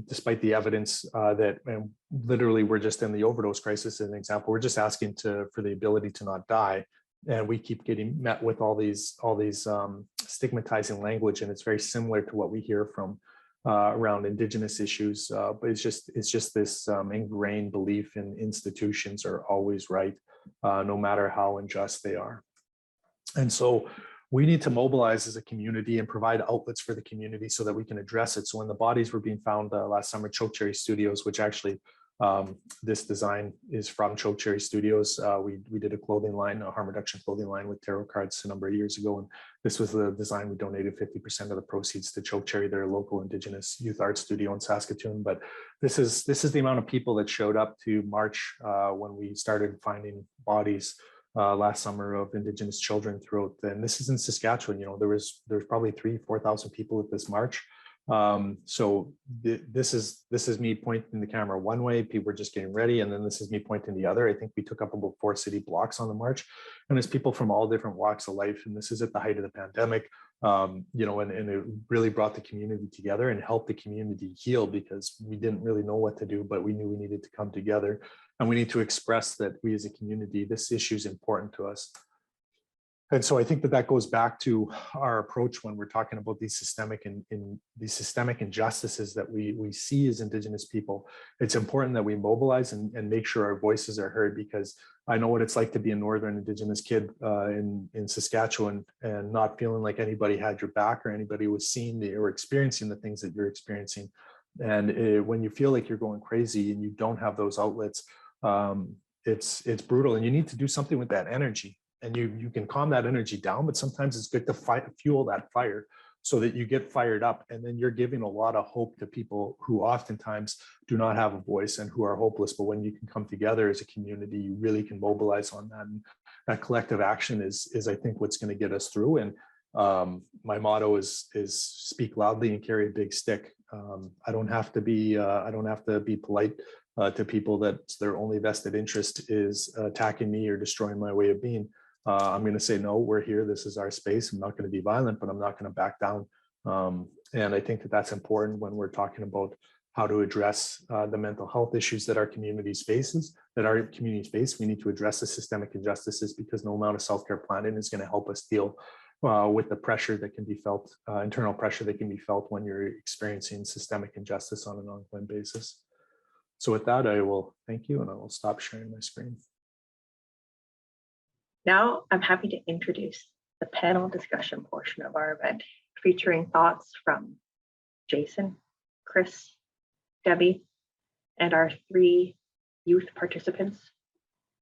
despite the evidence that literally we're just in the overdose crisis, as an example, we're just asking for the ability to not die. And we keep getting met with all these stigmatizing language, and it's very similar to what we hear from around Indigenous issues. But it's just this ingrained belief in institutions are always right, no matter how unjust they are. And so we need to mobilize as a community and provide outlets for the community so that we can address it. So when the bodies were being found last summer, Chokecherry Studios, which actually this design is from Chokecherry Studios. We did a clothing line, a harm reduction clothing line with tarot cards a number of years ago. And this was the design. We donated 50% of the proceeds to Chokecherry, their local Indigenous youth art studio in Saskatoon. But this is the amount of people that showed up to march when we started finding bodies last summer of Indigenous children throughout. And this is in Saskatchewan. You know, there's probably 3,000-4,000 people at this march. So this is me pointing the camera one way, people were just getting ready, and then this is me pointing the other. I think we took up about 4 city blocks on the march, and there's people from all different walks of life. And this is at the height of the pandemic, you know, and it really brought the community together and helped the community heal, because we didn't really know what to do, but we knew we needed to come together, and we need to express that we as a community, this issue is important to us. And so I think that goes back to our approach when we're talking about these systemic injustices that we see as Indigenous people. It's important that we mobilize and make sure our voices are heard, because I know what it's like to be a Northern Indigenous kid in Saskatchewan and not feeling like anybody had your back or anybody was seeing or experiencing the things that you're experiencing. And when you feel like you're going crazy and you don't have those outlets, it's brutal, and you need to do something with that energy. And you can calm that energy down, but sometimes it's good to fuel that fire so that you get fired up. And then you're giving a lot of hope to people who oftentimes do not have a voice and who are hopeless. But when you can come together as a community, you really can mobilize on that. And that collective action is I think what's going to get us through. And my motto is speak loudly and carry a big stick. I don't have to be polite to people that their only vested interest is attacking me or destroying my way of being. I'm going to say, no, we're here. This is our space. I'm not going to be violent, but I'm not going to back down. And I think that that's important when we're talking about how to address the mental health issues that our communities face. We need to address the systemic injustices, because no amount of self-care planning is going to help us deal with the pressure that can be felt, internal pressure that can be felt when you're experiencing systemic injustice on an ongoing basis. So with that, I will thank you, and I will stop sharing my screen. Now I'm happy to introduce the panel discussion portion of our event, featuring thoughts from Jason, Chris, Debbie, and our 3 youth participants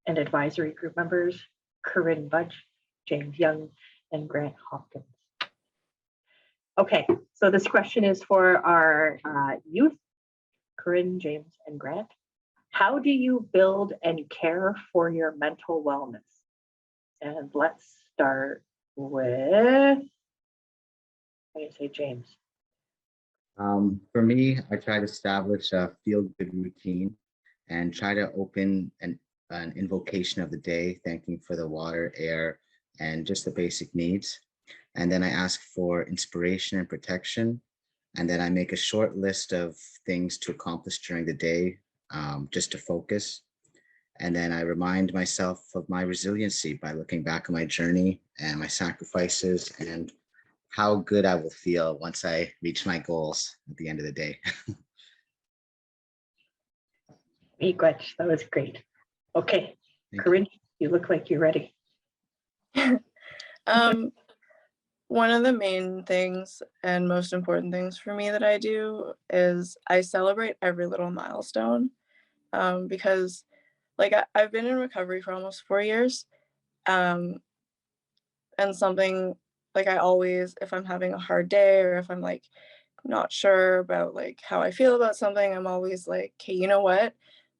and advisory group members, Corinne Budge, James Young, and Grant Hopkins. Okay, so this question is for our youth, Corinne, James, and Grant. How do you build and care for your mental wellness? And let's start with, I'm going to say James. For me, I try to establish a feel-good routine and try to open an invocation of the day, thanking for the water, air, and just the basic needs. And then I ask for inspiration and protection. And then I make a short list of things to accomplish during the day, just to focus. And then I remind myself of my resiliency by looking back on my journey and my sacrifices and how good I will feel once I reach my goals at the end of the day. Miigwech, that was great. Okay, Thank Corinne, you look like you're ready. One of the main things and most important things for me that I do is I celebrate every little milestone, because like I've been in recovery for almost 4 years, and something like I always, if I'm having a hard day or if I'm like not sure about like how I feel about something, I'm always like, okay, you know what?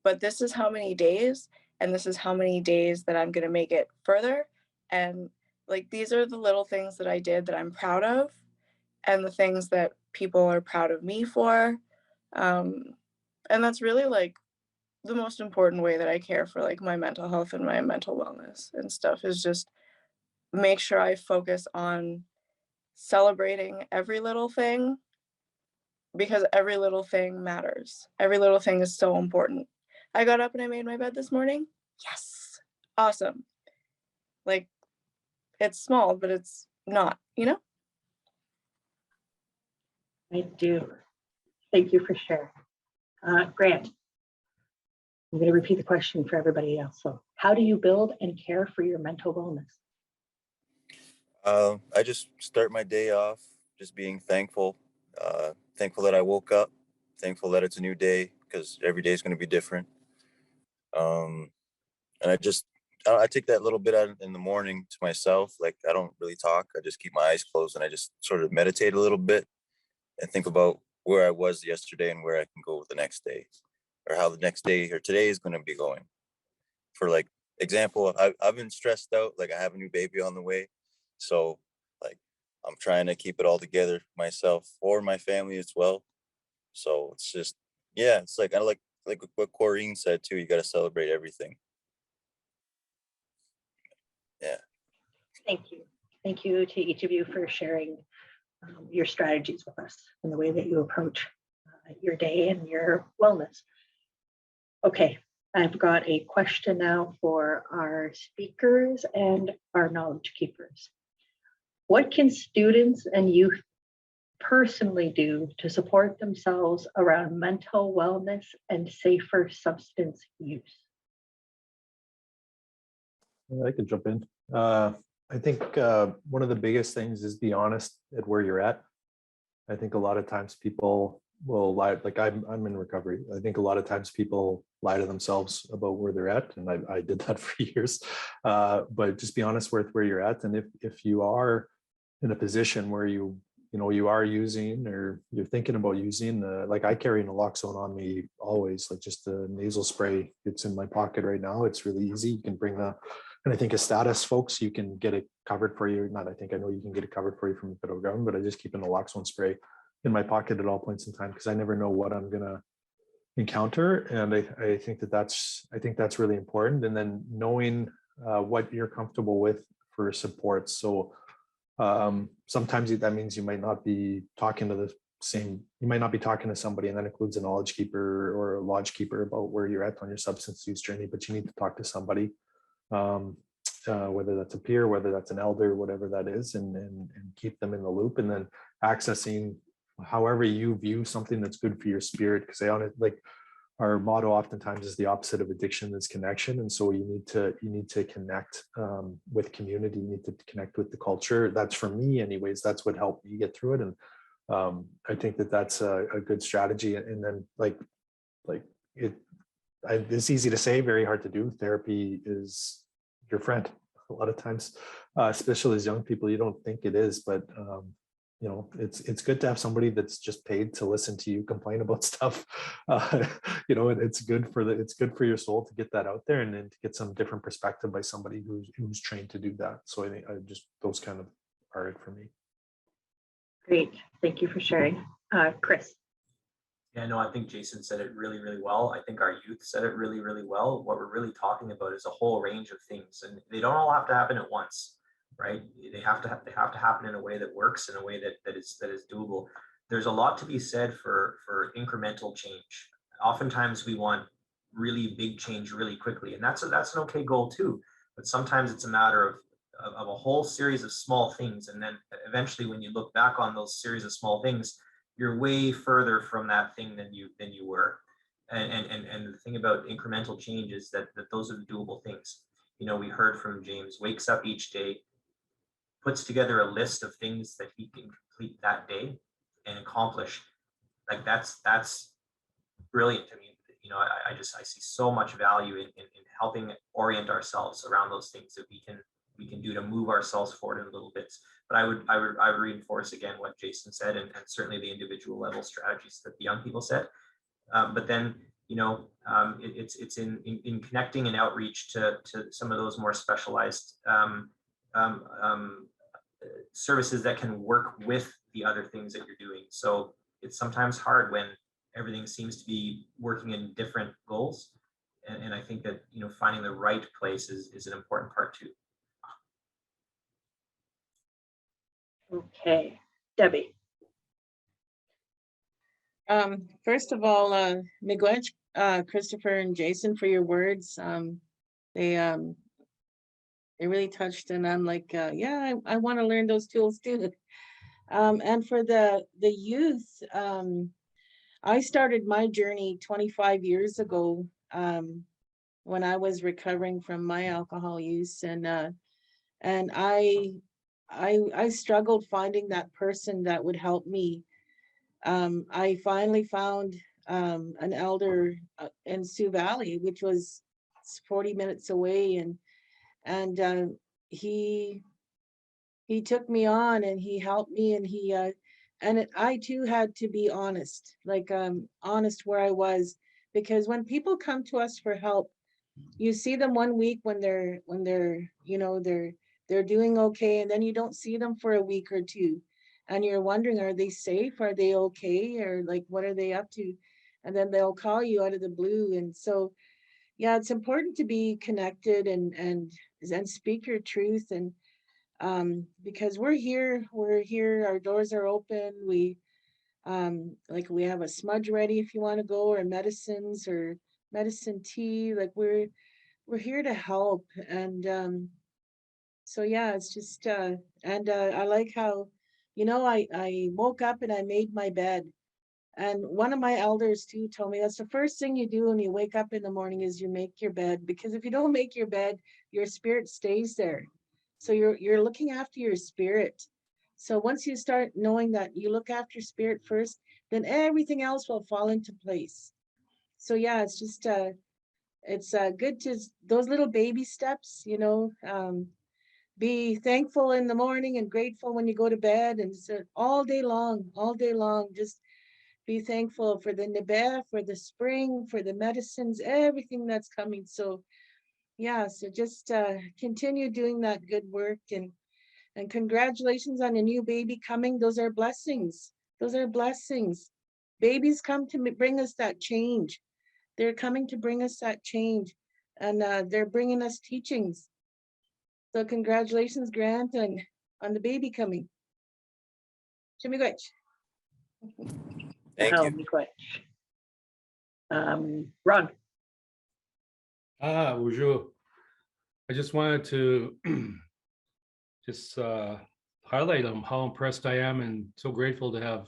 But this is how many days, and this is how many days that I'm gonna make it further. And like these are the little things that I did that I'm proud of, and the things that people are proud of me for. And that's really like the most important way that I care for like my mental health and my mental wellness and stuff, is just make sure I focus on celebrating every little thing, because every little thing matters. Every little thing is so important. I got up and I made my bed this morning. Yes. Awesome. Like it's small, but it's not, you know? I do. Thank you for sharing. Grant, I'm going to repeat the question for everybody else. So how do you build and care for your mental wellness? I just start my day off just being thankful. Thankful that I woke up, thankful that it's a new day, because every day is going to be different. And I take that little bit out in the morning to myself. Like I don't really talk. I just keep my eyes closed and I just sort of meditate a little bit and think about where I was yesterday and where I can go the next day, or how the next day or today is going to be going. For like example, I've been stressed out. Like I have a new baby on the way. So like I'm trying to keep it all together myself or my family as well. So it's just, yeah, it's like, I like what Corrine said too, you got to celebrate everything. Yeah. Thank you. Thank you to each of you for sharing your strategies with us and the way that you approach your day and your wellness. Okay, I've got a question now for our speakers and our knowledge keepers. What can students and youth personally do to support themselves around mental wellness and safer substance use? I could jump in. I think one of the biggest things is be honest at where you're at. I think a lot of times people will lie, like I'm in recovery. I think a lot of times people lie to themselves about where they're at, and I did that for years. But just be honest with where you're at, and if you are in a position where you are using or you're thinking about using, like I carry naloxone on me always, like just a nasal spray. It's in my pocket right now. It's really easy. You can bring the, and I think as status folks, you can get it covered for you. Not, I know you can get it covered for you from the federal government, but I just keep a naloxone spray in my pocket at all points in time because I never know what I'm gonna encounter. And I think that's really important. And then knowing what you're comfortable with for support. So sometimes that means you might not be talking to you might not be talking to somebody, and that includes a knowledge keeper or a lodge keeper about where you're at on your substance use journey, but you need to talk to somebody, whether that's a peer, whether that's an elder, whatever that is, and keep them in the loop, and then accessing however you view something that's good for your spirit. Because like our motto oftentimes is the opposite of addiction is connection. And so you need to connect with community, you need to connect with the culture. That's for me anyways, that's what helped me get through it. And I think that's a good strategy. And then it's easy to say, very hard to do. Therapy is your friend a lot of times, especially as young people. You don't think it is, but it's good to have somebody that's just paid to listen to you complain about stuff. It's good for your soul to get that out there, and then to get some different perspective by somebody who's trained to do that. So I think those kind of are it for me. Great, thank you for sharing. Chris. Yeah, no, I think Jason said it really, really well. I think our youth said it really, really well. What we're really talking about is a whole range of things, and they don't all have to happen at once, right? They have to happen in a way that works, in a way that is doable. There's a lot to be said for incremental change. Oftentimes we want really big change really quickly, and that's an okay goal too. But sometimes it's a matter of a whole series of small things, and then eventually, when you look back on those series of small things, you're way further from that thing than you were. And the thing about incremental change is that those are the doable things. You know, we heard from James, wakes up each day, puts together a list of things that he can complete that day and accomplish. Like that's brilliant to me. You know, I see so much value in helping orient ourselves around those things that we can do to move ourselves forward in little bits. But I would reinforce again what Jason said, and certainly the individual level strategies that the young people said. But then, you know, it's in connecting and outreach to some of those more specialized services that can work with the other things that you're doing. So it's sometimes hard when everything seems to be working in different goals. And I think that, you know, finding the right place is an important part too. Okay, Debbie. First of all, miigwech, Christopher and Jason, for your words. They really touched, and I'm like, yeah, I want to learn those tools too. And for the youth, I started my journey 25 years ago, when I was recovering from my alcohol use, and I struggled finding that person that would help me. I finally found an elder in Sioux Valley, which was 40 minutes away, and he took me on and he helped me, and I too had to be honest, like honest where I was, because when people come to us for help, you see them one week when they're you know, they're doing okay, and then you don't see them for a week or two, and you're wondering, are they safe, are they okay, or like what are they up to? And then they'll call you out of the blue. And so yeah, it's important to be connected and speak your truth, and because we're here, our doors are open. We like we have a smudge ready if you want to go, or medicines or medicine tea, like we're here to help. And so yeah, it's just and I like how, you know, I woke up and I made my bed, and one of my elders too told me that's the first thing you do when you wake up in the morning is you make your bed, because if you don't make your bed, your spirit stays there. So you're looking after your spirit. So once you start knowing that you look after spirit first, then everything else will fall into place. So yeah, it's just it's good to those little baby steps, you know. Be thankful in the morning and grateful when you go to bed, and so all day long, just be thankful for the nebe, for the spring, for the medicines, everything that's coming. So yeah, so just continue doing that good work, and congratulations on a new baby coming. Those are blessings. Those are blessings. Babies come to bring us that change. They're coming to bring us that change, and they're bringing us teachings. So congratulations, Grant, on the baby coming. Miigwech. Thank Wow, you. miigwech. Ron. Bonjour. I just wanted to just highlight how impressed I am and so grateful to have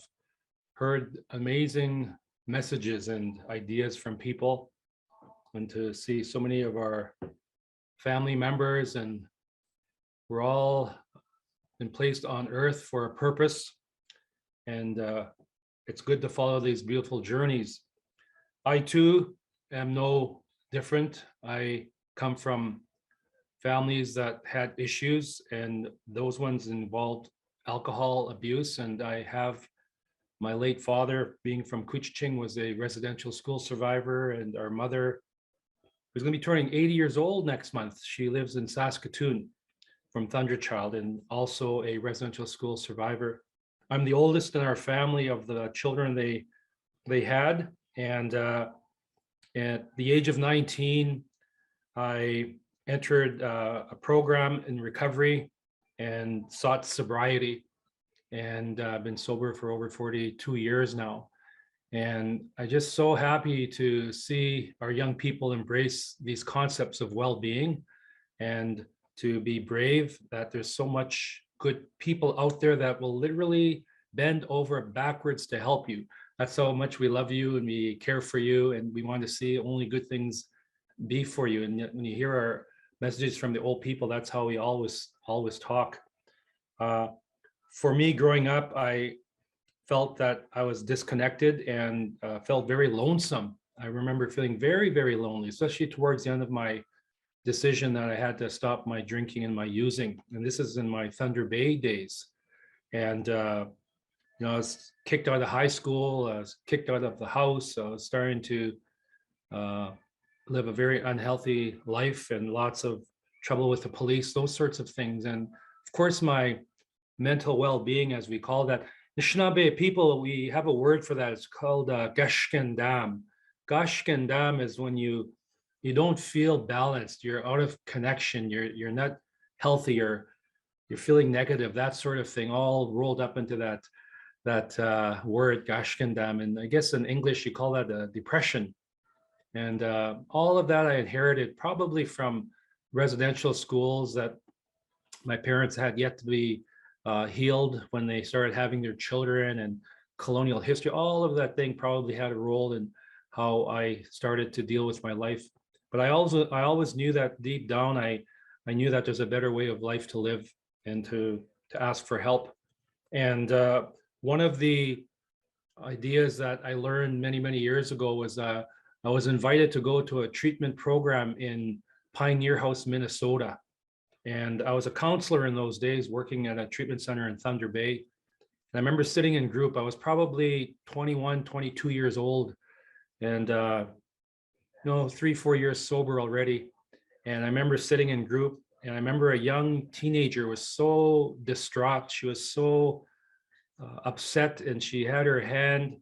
heard amazing messages and ideas from people, and to see so many of our family members, and we're all been placed on earth for a purpose, and it's good to follow these beautiful journeys. I too am no different. I come from families that had issues, and those ones involved alcohol abuse. And I have my late father, being from Couchiching, was a residential school survivor, and our mother, who's going to be turning 80 years old next month, she lives in Saskatoon, from Thunderchild, and also a residential school survivor. I'm the oldest in our family of the children they they had. And at the age of 19, I entered a program in recovery and sought sobriety. And I've been sober for over 42 years now. And I'm just so happy to see our young people embrace these concepts of well-being and to be brave, that there's so much good people out there that will literally bend over backwards to help you. That's how much we love you and we care for you, and we want to see only good things be for you. And yet when you hear our messages from the old people, that's how we always talk. For me, growing up, I felt that I was disconnected and felt very lonesome. I remember feeling very, very lonely, especially towards the end of my decision that I had to stop my drinking and my using. And this is in my Thunder Bay days. And, I was kicked out of high school, I was kicked out of the house. I was starting to live a very unhealthy life and lots of trouble with the police, those sorts of things. And of course, my mental well-being, as we call that, the Shkaabe people, we have a word for that. It's called gashkendam. Gashkendam is when you don't feel balanced, you're out of connection, you're not healthy, you're feeling negative, that sort of thing, all rolled up into that word gashkendam. And I guess in English you call that depression. And all of that I inherited probably from residential schools that my parents had yet to be healed when they started having their children, and colonial history. All of that thing probably had a role in how I started to deal with my life. But I always knew that deep down, I knew that there's a better way of life to live and to ask for help. And one of the ideas that I learned many, many years ago was I was invited to go to a treatment program in Pioneer House, Minnesota. And I was a counselor in those days, working at a treatment center in Thunder Bay. And I remember sitting in group. I was probably 21, 22 years old, and 3-4 years sober already. And I remember sitting in group, and I remember a young teenager was so distraught. She was so upset, and she had her hand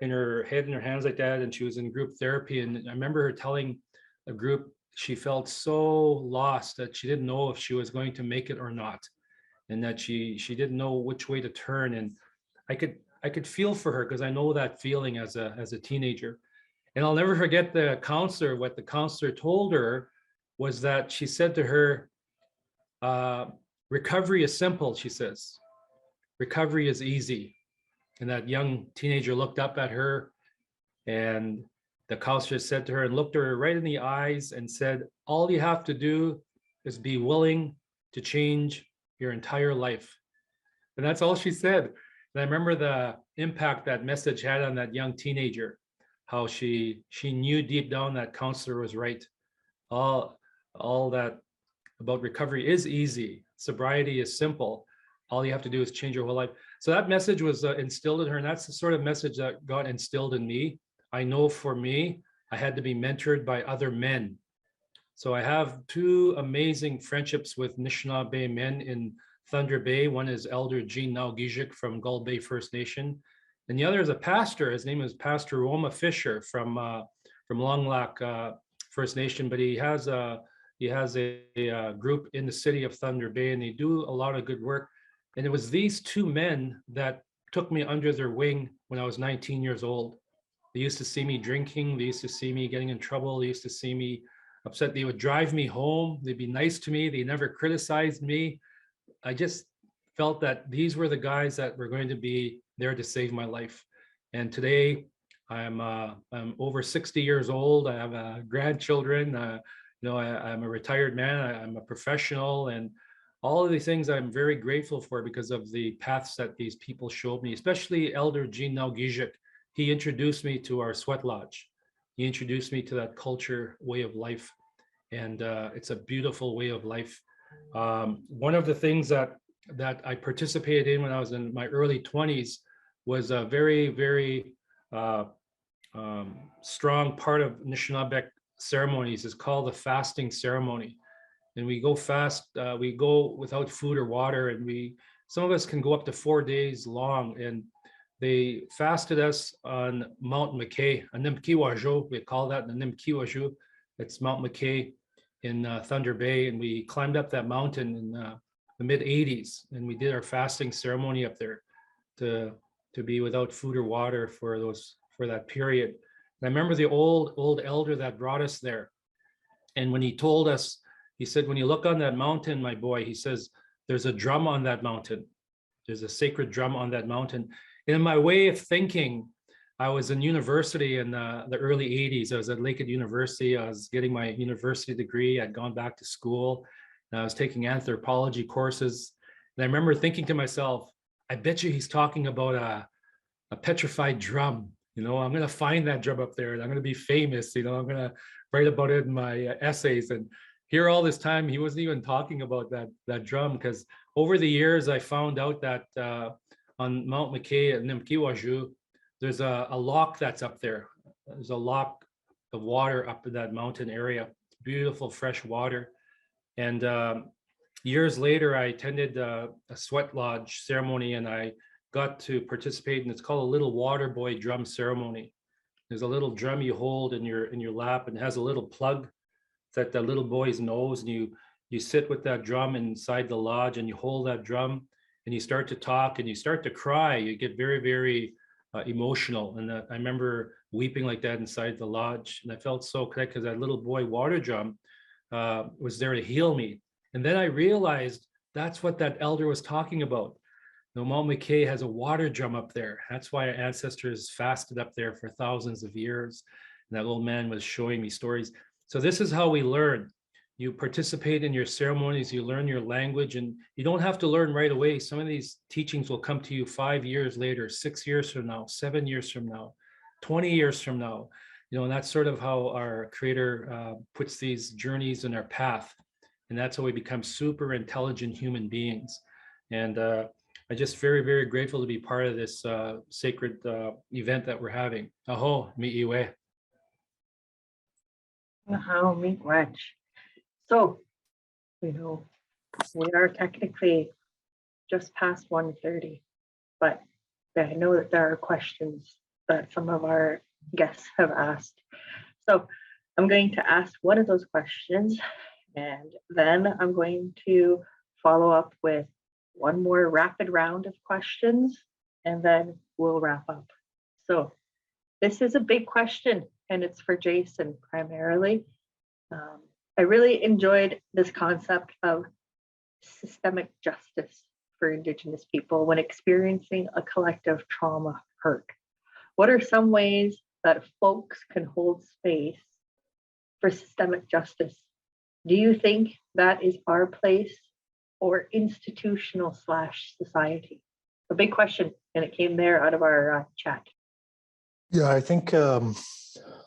in her head in her hands like that, and she was in group therapy. And I remember her telling the group she felt so lost that she didn't know if she was going to make it or not, and that she didn't know which way to turn. And I could feel for her, because I know that feeling as a teenager. And I'll never forget what the counselor told her was that she said to her, recovery is simple, she says. Recovery is easy. And that young teenager looked up at her, and the counselor said to her and looked her right in the eyes and said, all you have to do is be willing to change your entire life. And that's all she said. And I remember the impact that message had on that young teenager, how she knew deep down that counselor was right. All that about recovery is easy. Sobriety is simple. All you have to do is change your whole life. So that message was instilled in her, and that's the sort of message that got instilled in me. I know for me, I had to be mentored by other men. So I have two amazing friendships with Anishinaabe men in Thunder Bay. One is Elder Gene Nalgijik from Gull Bay First Nation, and the other is a pastor. His name is Pastor Roma Fisher from Long Lac First Nation, but he has a group in the city of Thunder Bay, and they do a lot of good work. And it was these two men that took me under their wing when I was 19 years old. They used to see me drinking. They used to see me getting in trouble. They used to see me upset. They would drive me home. They'd be nice to me. They never criticized me. I just felt that these were the guys that were going to be there to save my life. And today I'm over 60 years old. I have grandchildren. I'm a retired man. I'm a professional, and all of these things I'm very grateful for because of the paths that these people showed me, especially Elder Gene Nalgijik. He introduced me to our sweat lodge. He introduced me to that culture way of life. And it's a beautiful way of life. One of the things that I participated in when I was in my early 20s was a very, very strong part of Anishinaabe ceremonies. Is called the fasting ceremony. And we go fast, we go without food or water, and some of us can go up to 4 days long. And they fasted us on Mount McKay, a Nimkiwaju, we call that the Nimkiwaju. It's Mount McKay in Thunder Bay, and we climbed up that mountain in the mid 80s, and we did our fasting ceremony up there to be without food or water for that period. And I remember the old elder that brought us there, and when he told us, he said, when you look on that mountain, my boy, he says, there's a drum on that mountain. There's a sacred drum on that mountain. And in my way of thinking, I was in university in the early 80s. I was at Lakehead University. I was getting my university degree. I'd gone back to school, and I was taking anthropology courses. And I remember thinking to myself, I bet you he's talking about a petrified drum. You know, I'm going to find that drum up there, and I'm going to be famous. You know, I'm going to write about it in my essays. And here all this time, he wasn't even talking about that drum, because over the years, I found out that on Mount McKay at Nimkiwaju, there's a lock that's up there. There's a lock of water up in that mountain area. Beautiful fresh water. And years later, I attended a sweat lodge ceremony, and I got to participate in, it's called a little water boy drum ceremony. There's a little drum you hold in your lap, and it has a little plug at the little boy's nose, and you sit with that drum inside the lodge, and you hold that drum, and you start to talk, and you start to cry. You get very, very emotional. And I remember weeping like that inside the lodge, and I felt so connected, because that little boy water drum was there to heal me. And then I realized that's what that elder was talking about. You know, Mount McKay has a water drum up there. That's why our ancestors fasted up there for thousands of years. And that old man was showing me stories. So this is how we learn. You participate in your ceremonies, you learn your language, and you don't have to learn right away. Some of these teachings will come to you 5 years later, 6 years from now, 7 years from now, 20 years from now. You know, and that's sort of how our Creator puts these journeys in our path. And that's how we become super intelligent human beings. And I'm just very, very grateful to be part of this sacred event that we're having. Aho, mi'iwe. Wow, Miigwech. So, you know, we are technically just past 1:30, but I know that there are questions that some of our guests have asked. So I'm going to ask one of those questions, and then I'm going to follow up with one more rapid round of questions, and then we'll wrap up. So this is a big question, and it's for Jason primarily. I really enjoyed this concept of systemic justice for Indigenous people when experiencing a collective trauma hurt. What are some ways that folks can hold space for systemic justice? Do you think that is our place or institutional / society? A big question, and it came there out of our chat. Yeah, I think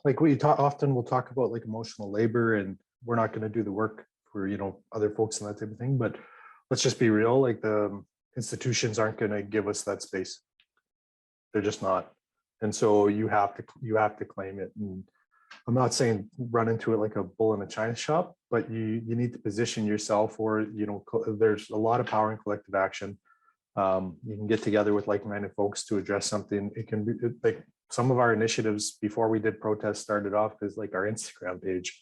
like we often we'll talk about like emotional labor, and we're not going to do the work for, you know, other folks and that type of thing. But let's just be real, like the institutions aren't going to give us that space. They're just not. And so you have to claim it. And I'm not saying run into it like a bull in a china shop, but you need to position yourself, or, you know, there's a lot of power in collective action. You can get together with like-minded folks to address something. It can be like some of our initiatives before we did protests started off as like our Instagram page.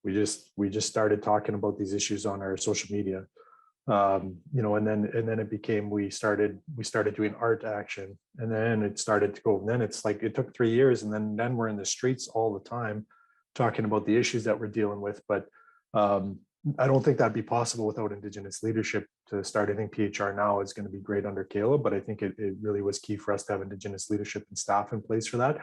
We just started talking about these issues on our social media, you know, and then it became, we started doing art action, and then it started to go, and then it's like, it took 3 years, and then we're in the streets all the time talking about the issues that we're dealing with. But I don't think that'd be possible without Indigenous leadership to start. I think PHR now is going to be great under Caleb, but I think it really was key for us to have Indigenous leadership and staff in place for that.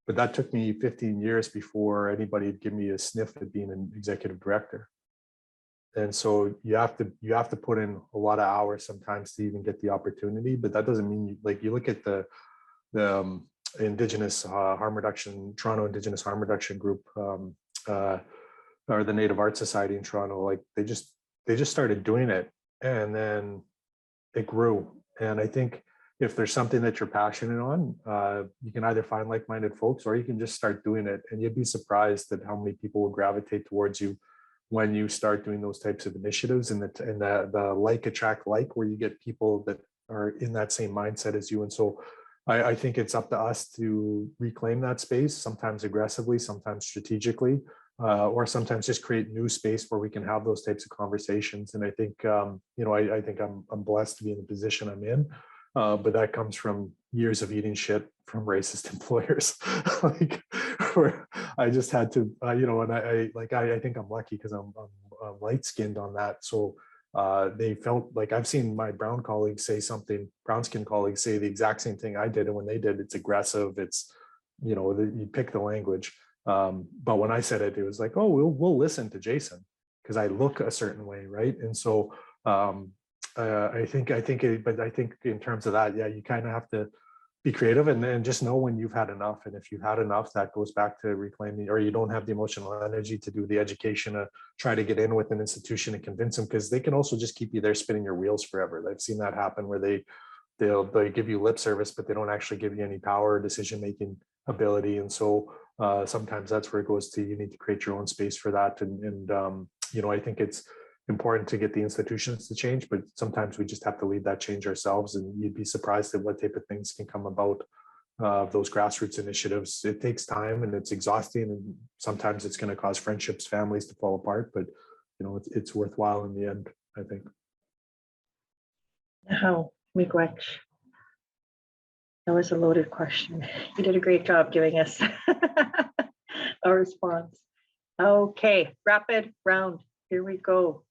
But that took me 15 years before anybody would give me a sniff at being an executive director. And so you have to put in a lot of hours sometimes to even get the opportunity. But that doesn't mean, like, you look at the Indigenous Harm Reduction, Toronto Indigenous Harm Reduction Group, or the Native Art Society in Toronto, like they just started doing it, and then it grew. And I think if there's something that you're passionate on, you can either find like-minded folks, or you can just start doing it, and you'd be surprised at how many people will gravitate towards you when you start doing those types of initiatives. And the like attract like, where you get people that are in that same mindset as you. And so I think it's up to us to reclaim that space, sometimes aggressively, sometimes strategically, or sometimes just create new space where we can have those types of conversations. And I think, I think I'm blessed to be in the position I'm in, but that comes from years of eating shit from racist employers. Like, where I just had to, and I think I'm lucky because I'm light skinned on that. So they felt like I've seen my brown skin colleagues say the exact same thing I did. And when they did, it's aggressive. It's, you pick the language. But when I said it, it was like, oh, we'll listen to Jason because I look a certain way. Right. And so I think in terms of that, yeah, you kind of have to be creative and just know when you've had enough. And if you've had enough, that goes back to reclaiming, or you don't have the emotional energy to do the education, to try to get in with an institution and convince them, because they can also just keep you there spinning your wheels forever. I've seen that happen where they'll give you lip service, but they don't actually give you any power or decision-making ability. And so sometimes that's where it goes to, you need to create your own space for that. And I think it's important to get the institutions to change, but sometimes we just have to lead that change ourselves. And you'd be surprised at what type of things can come about those grassroots initiatives. It takes time and it's exhausting, and sometimes it's going to cause friendships, families to fall apart, but it's worthwhile in the end, I think. Now, Miigwech, that was a loaded question. You did a great job giving us a response. Okay, rapid round. Here we go.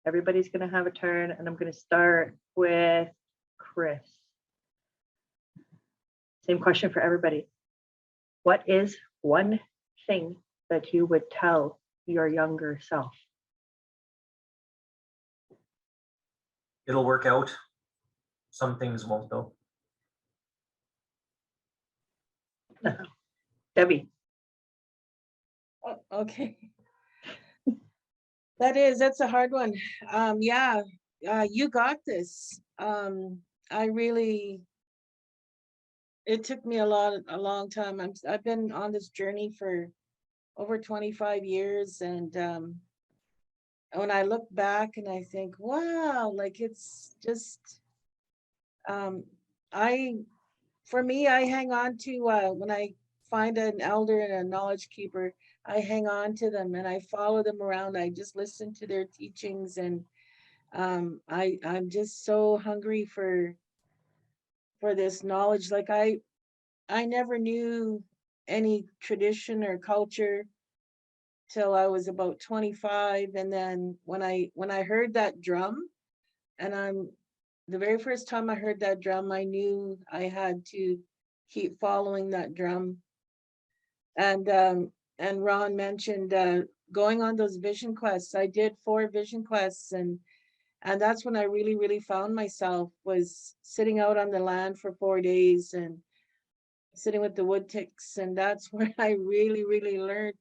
Everybody's going to have a turn, and I'm going to start with Chris. Same question for everybody. What is one thing that you would tell your younger self? It'll work out. Some things won't though. Debbie. Okay. That's a hard one. You got this. It took me a long time. I've been on this journey for over 25 years. And when I look back and I think, wow, like it's just, for me, I hang on to, when I find an elder and a knowledge keeper, I hang on to them and I follow them around. I just listen to their teachings, and I'm just so hungry for this knowledge. Like I never knew any tradition or culture till I was about 25, and then when I heard that drum, and the very first time I heard that drum, I knew I had to keep following that drum. And Ron mentioned going on those vision quests. I did 4 vision quests, and that's when I really found myself, was sitting out on the land for 4 days and sitting with the wood ticks. And that's where I really learned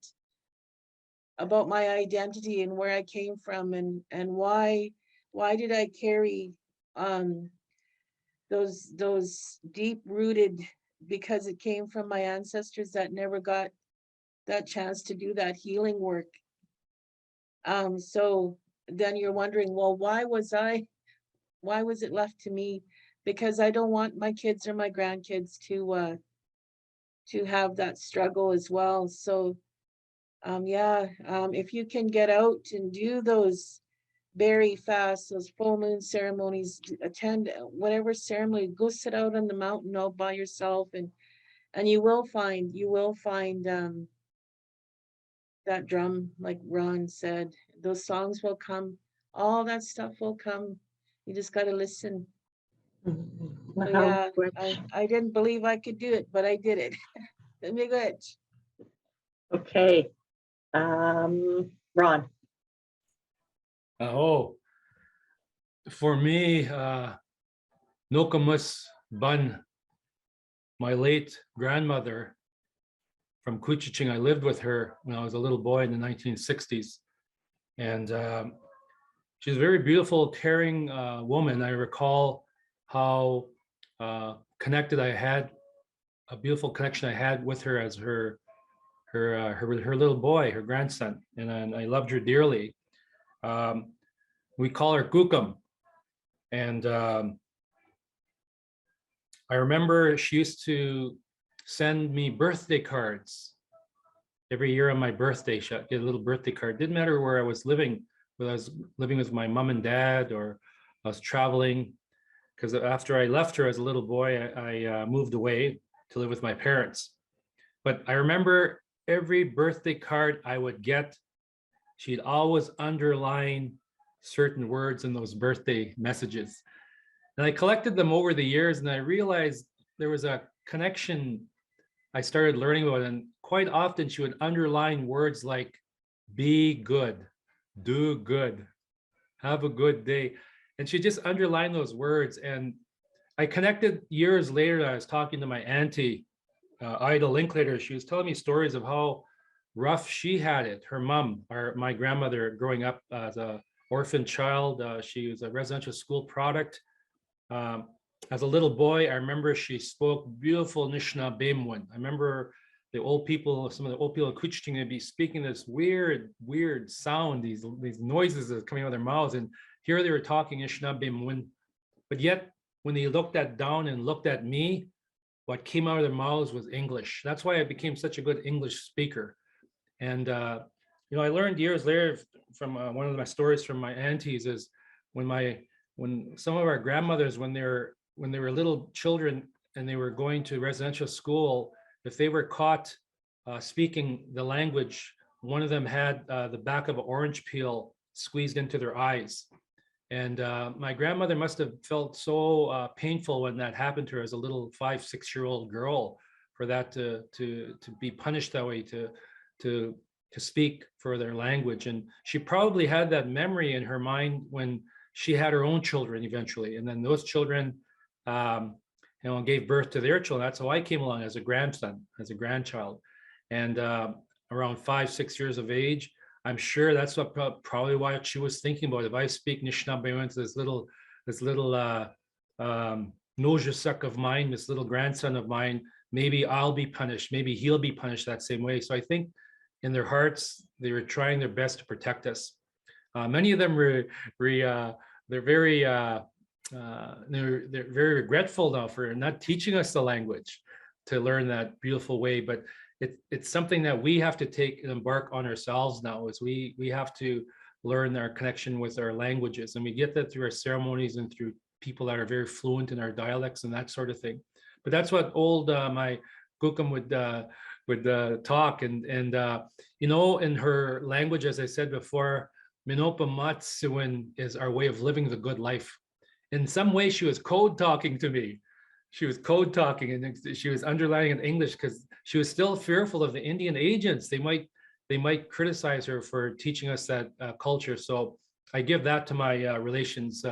about my identity and where I came from, and why did I carry those deep rooted, because it came from my ancestors that never got that chance to do that healing work. So then you're wondering, well, why was it left to me? Because I don't want my kids or my grandkids to have that struggle as well. So if you can get out and do those berry fasts, those full moon ceremonies, attend whatever ceremony, go sit out on the mountain all by yourself, and you will find that drum, like Ron said. Those songs will come, all that stuff will come. You just got to listen. So yeah, I didn't believe I could do it, but I did it. Miigwech. Okay. Ron. For me, Nokamus Bun, my late grandmother from Kuchiching. I lived with her when I was a little boy in the 1960s. And she's a very beautiful, caring woman. I recall how connected I had, a beautiful connection I had with her as her little boy, her grandson. And I loved her dearly. We call her Kukum. And I remember she used to send me birthday cards every year on my birthday. She'd get a little birthday card. Didn't matter where I was living, whether I was living with my mom and dad or I was traveling. Because after I left her as a little boy, I moved away to live with my parents. But I remember every birthday card I would get, she'd always underline certain words in those birthday messages. And I collected them over the years, and I realized there was a connection I started learning about. And quite often she would underline words like be good, do good, have a good day. And she just underlined those words. And I connected years later. I was talking to my auntie, Ida Linklater. She was telling me stories of how rough she had it. Her mom, or my grandmother, growing up as a orphan child. She was a residential school product. As a little boy, I remember she spoke beautiful Anishinaabe. I remember the old people, some of the old people in Couchiching, they'd be speaking this weird sound, these noises that are coming out of their mouths. And here they were talking Anishinaabe. But yet, when they looked down and looked at me, what came out of their mouths was English. That's why I became such a good English speaker. And I learned years later from one of my stories from my aunties is when some of our grandmothers, when they were little children and they were going to residential school, if they were caught speaking the language, one of them had the back of an orange peel squeezed into their eyes. And my grandmother must have felt so painful when that happened to her as a little 5-6-year-old girl, for that to be punished that way, to speak for their language. And she probably had that memory in her mind when she had her own children eventually. And then those children gave birth to their children. That's how I came along as a grandson, as a grandchild. And around 5-6 years of age, I'm sure that's what probably what she was thinking about. If I speak Anishinaabe to this little Nojusuk of mine, this little grandson of mine, maybe I'll be punished. Maybe he'll be punished that same way. So I think in their hearts, they were trying their best to protect us. Many of them they're very regretful now for not teaching us the language to learn that beautiful way. But it's something that we have to take and embark on ourselves now, is we have to learn our connection with our languages. And we get that through our ceremonies and through people that are very fluent in our dialects and that sort of thing. But that's what old my Gukum would talk. And in her language, as I said before, Minopa Matsuin is our way of living the good life. In some way, she was code talking to me. She was code talking, and she was underlining in English because she was still fearful of the Indian agents. They might criticize her for teaching us that culture. So I give that to my relations.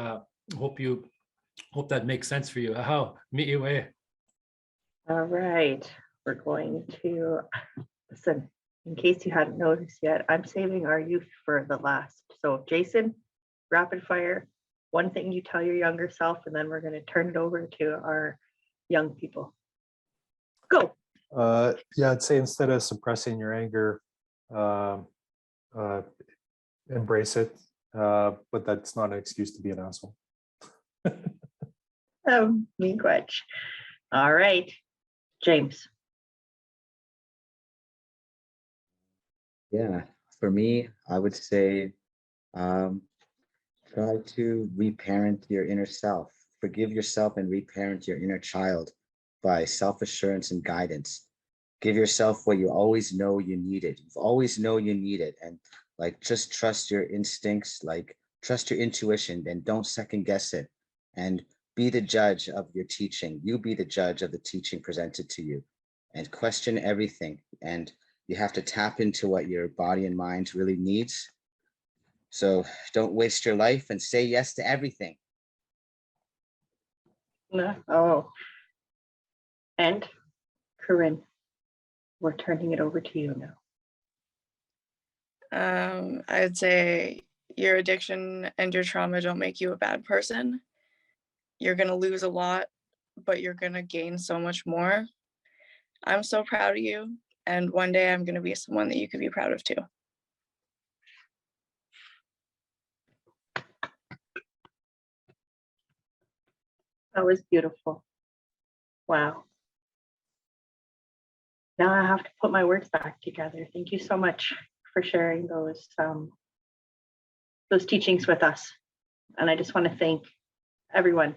Hope that makes sense for you. How meet you way. All right, we're going to listen. In case you hadn't noticed yet, I'm saving our youth for the last. So Jason, rapid fire. One thing you tell your younger self, and then we're going to turn it over to our young people. Go. I'd say instead of suppressing your anger, embrace it. But that's not an excuse to be an asshole. Miigwech. All right, James. Yeah, for me, I would say try to reparent your inner self. Forgive yourself and reparent your inner child by self-assurance and guidance. Give yourself what you always know you needed. You always know you need it. And just trust your instincts, trust your intuition, and don't second guess it. And be the judge of your teaching. You be the judge of the teaching presented to you, and question everything. And you have to tap into what your body and mind really needs. So don't waste your life and say yes to everything. Oh, and Corinne, we're turning it over to you now. I'd say your addiction and your trauma don't make you a bad person. You're going to lose a lot, but you're going to gain so much more. I'm so proud of you. And one day I'm going to be someone that you could be proud of too. That was beautiful. Wow. Now I have to put my words back together. Thank you so much for sharing those teachings with us. And I just want to thank everyone,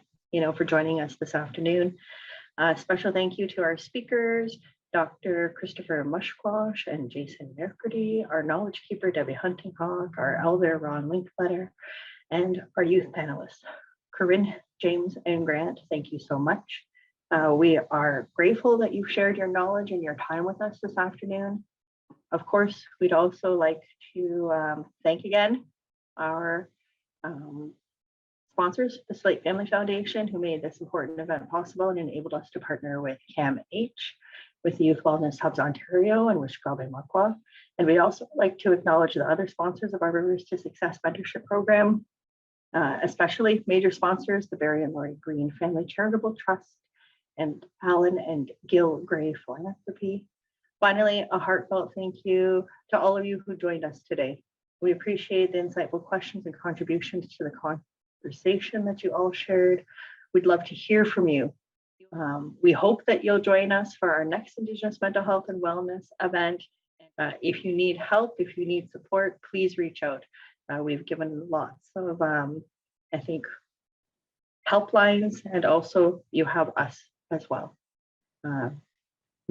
for joining us this afternoon. Special thank you to our speakers, Dr. Christopher Mushquash and Jason Mercredi, our knowledge keeper, Debbie Huntinghawk, our elder, Ron Linkletter, and our youth panelists, Corinne, James, and Grant. Thank you so much. We are grateful that you've shared your knowledge and your time with us this afternoon. Of course, we'd also like to thank again our sponsors, the Slate Family Foundation, who made this important event possible and enabled us to partner with CAMH, with the Youth Wellness Hubs Ontario, and with Shkaabe Makwa. And we also like to acknowledge the other sponsors of our Rivers to Success mentorship program, especially major sponsors, the Barry and Laurie Green Family Charitable Trust, and Alan and Gil Gray Philanthropy. Finally, a heartfelt thank you to all of you who joined us today. We appreciate the insightful questions and contributions to the conversation that you all shared. We'd love to hear from you. We hope that you'll join us for our next Indigenous Mental Health and Wellness event. If you need help, if you need support, please reach out. We've given lots of, I think, helplines, and also you have us as well.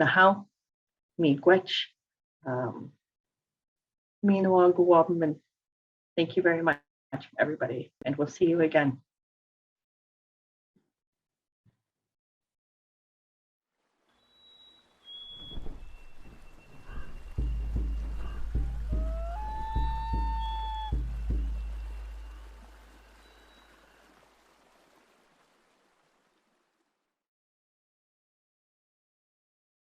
Nahau, Miigwech, Minawag. Thank you very much, everybody, and we'll see you again.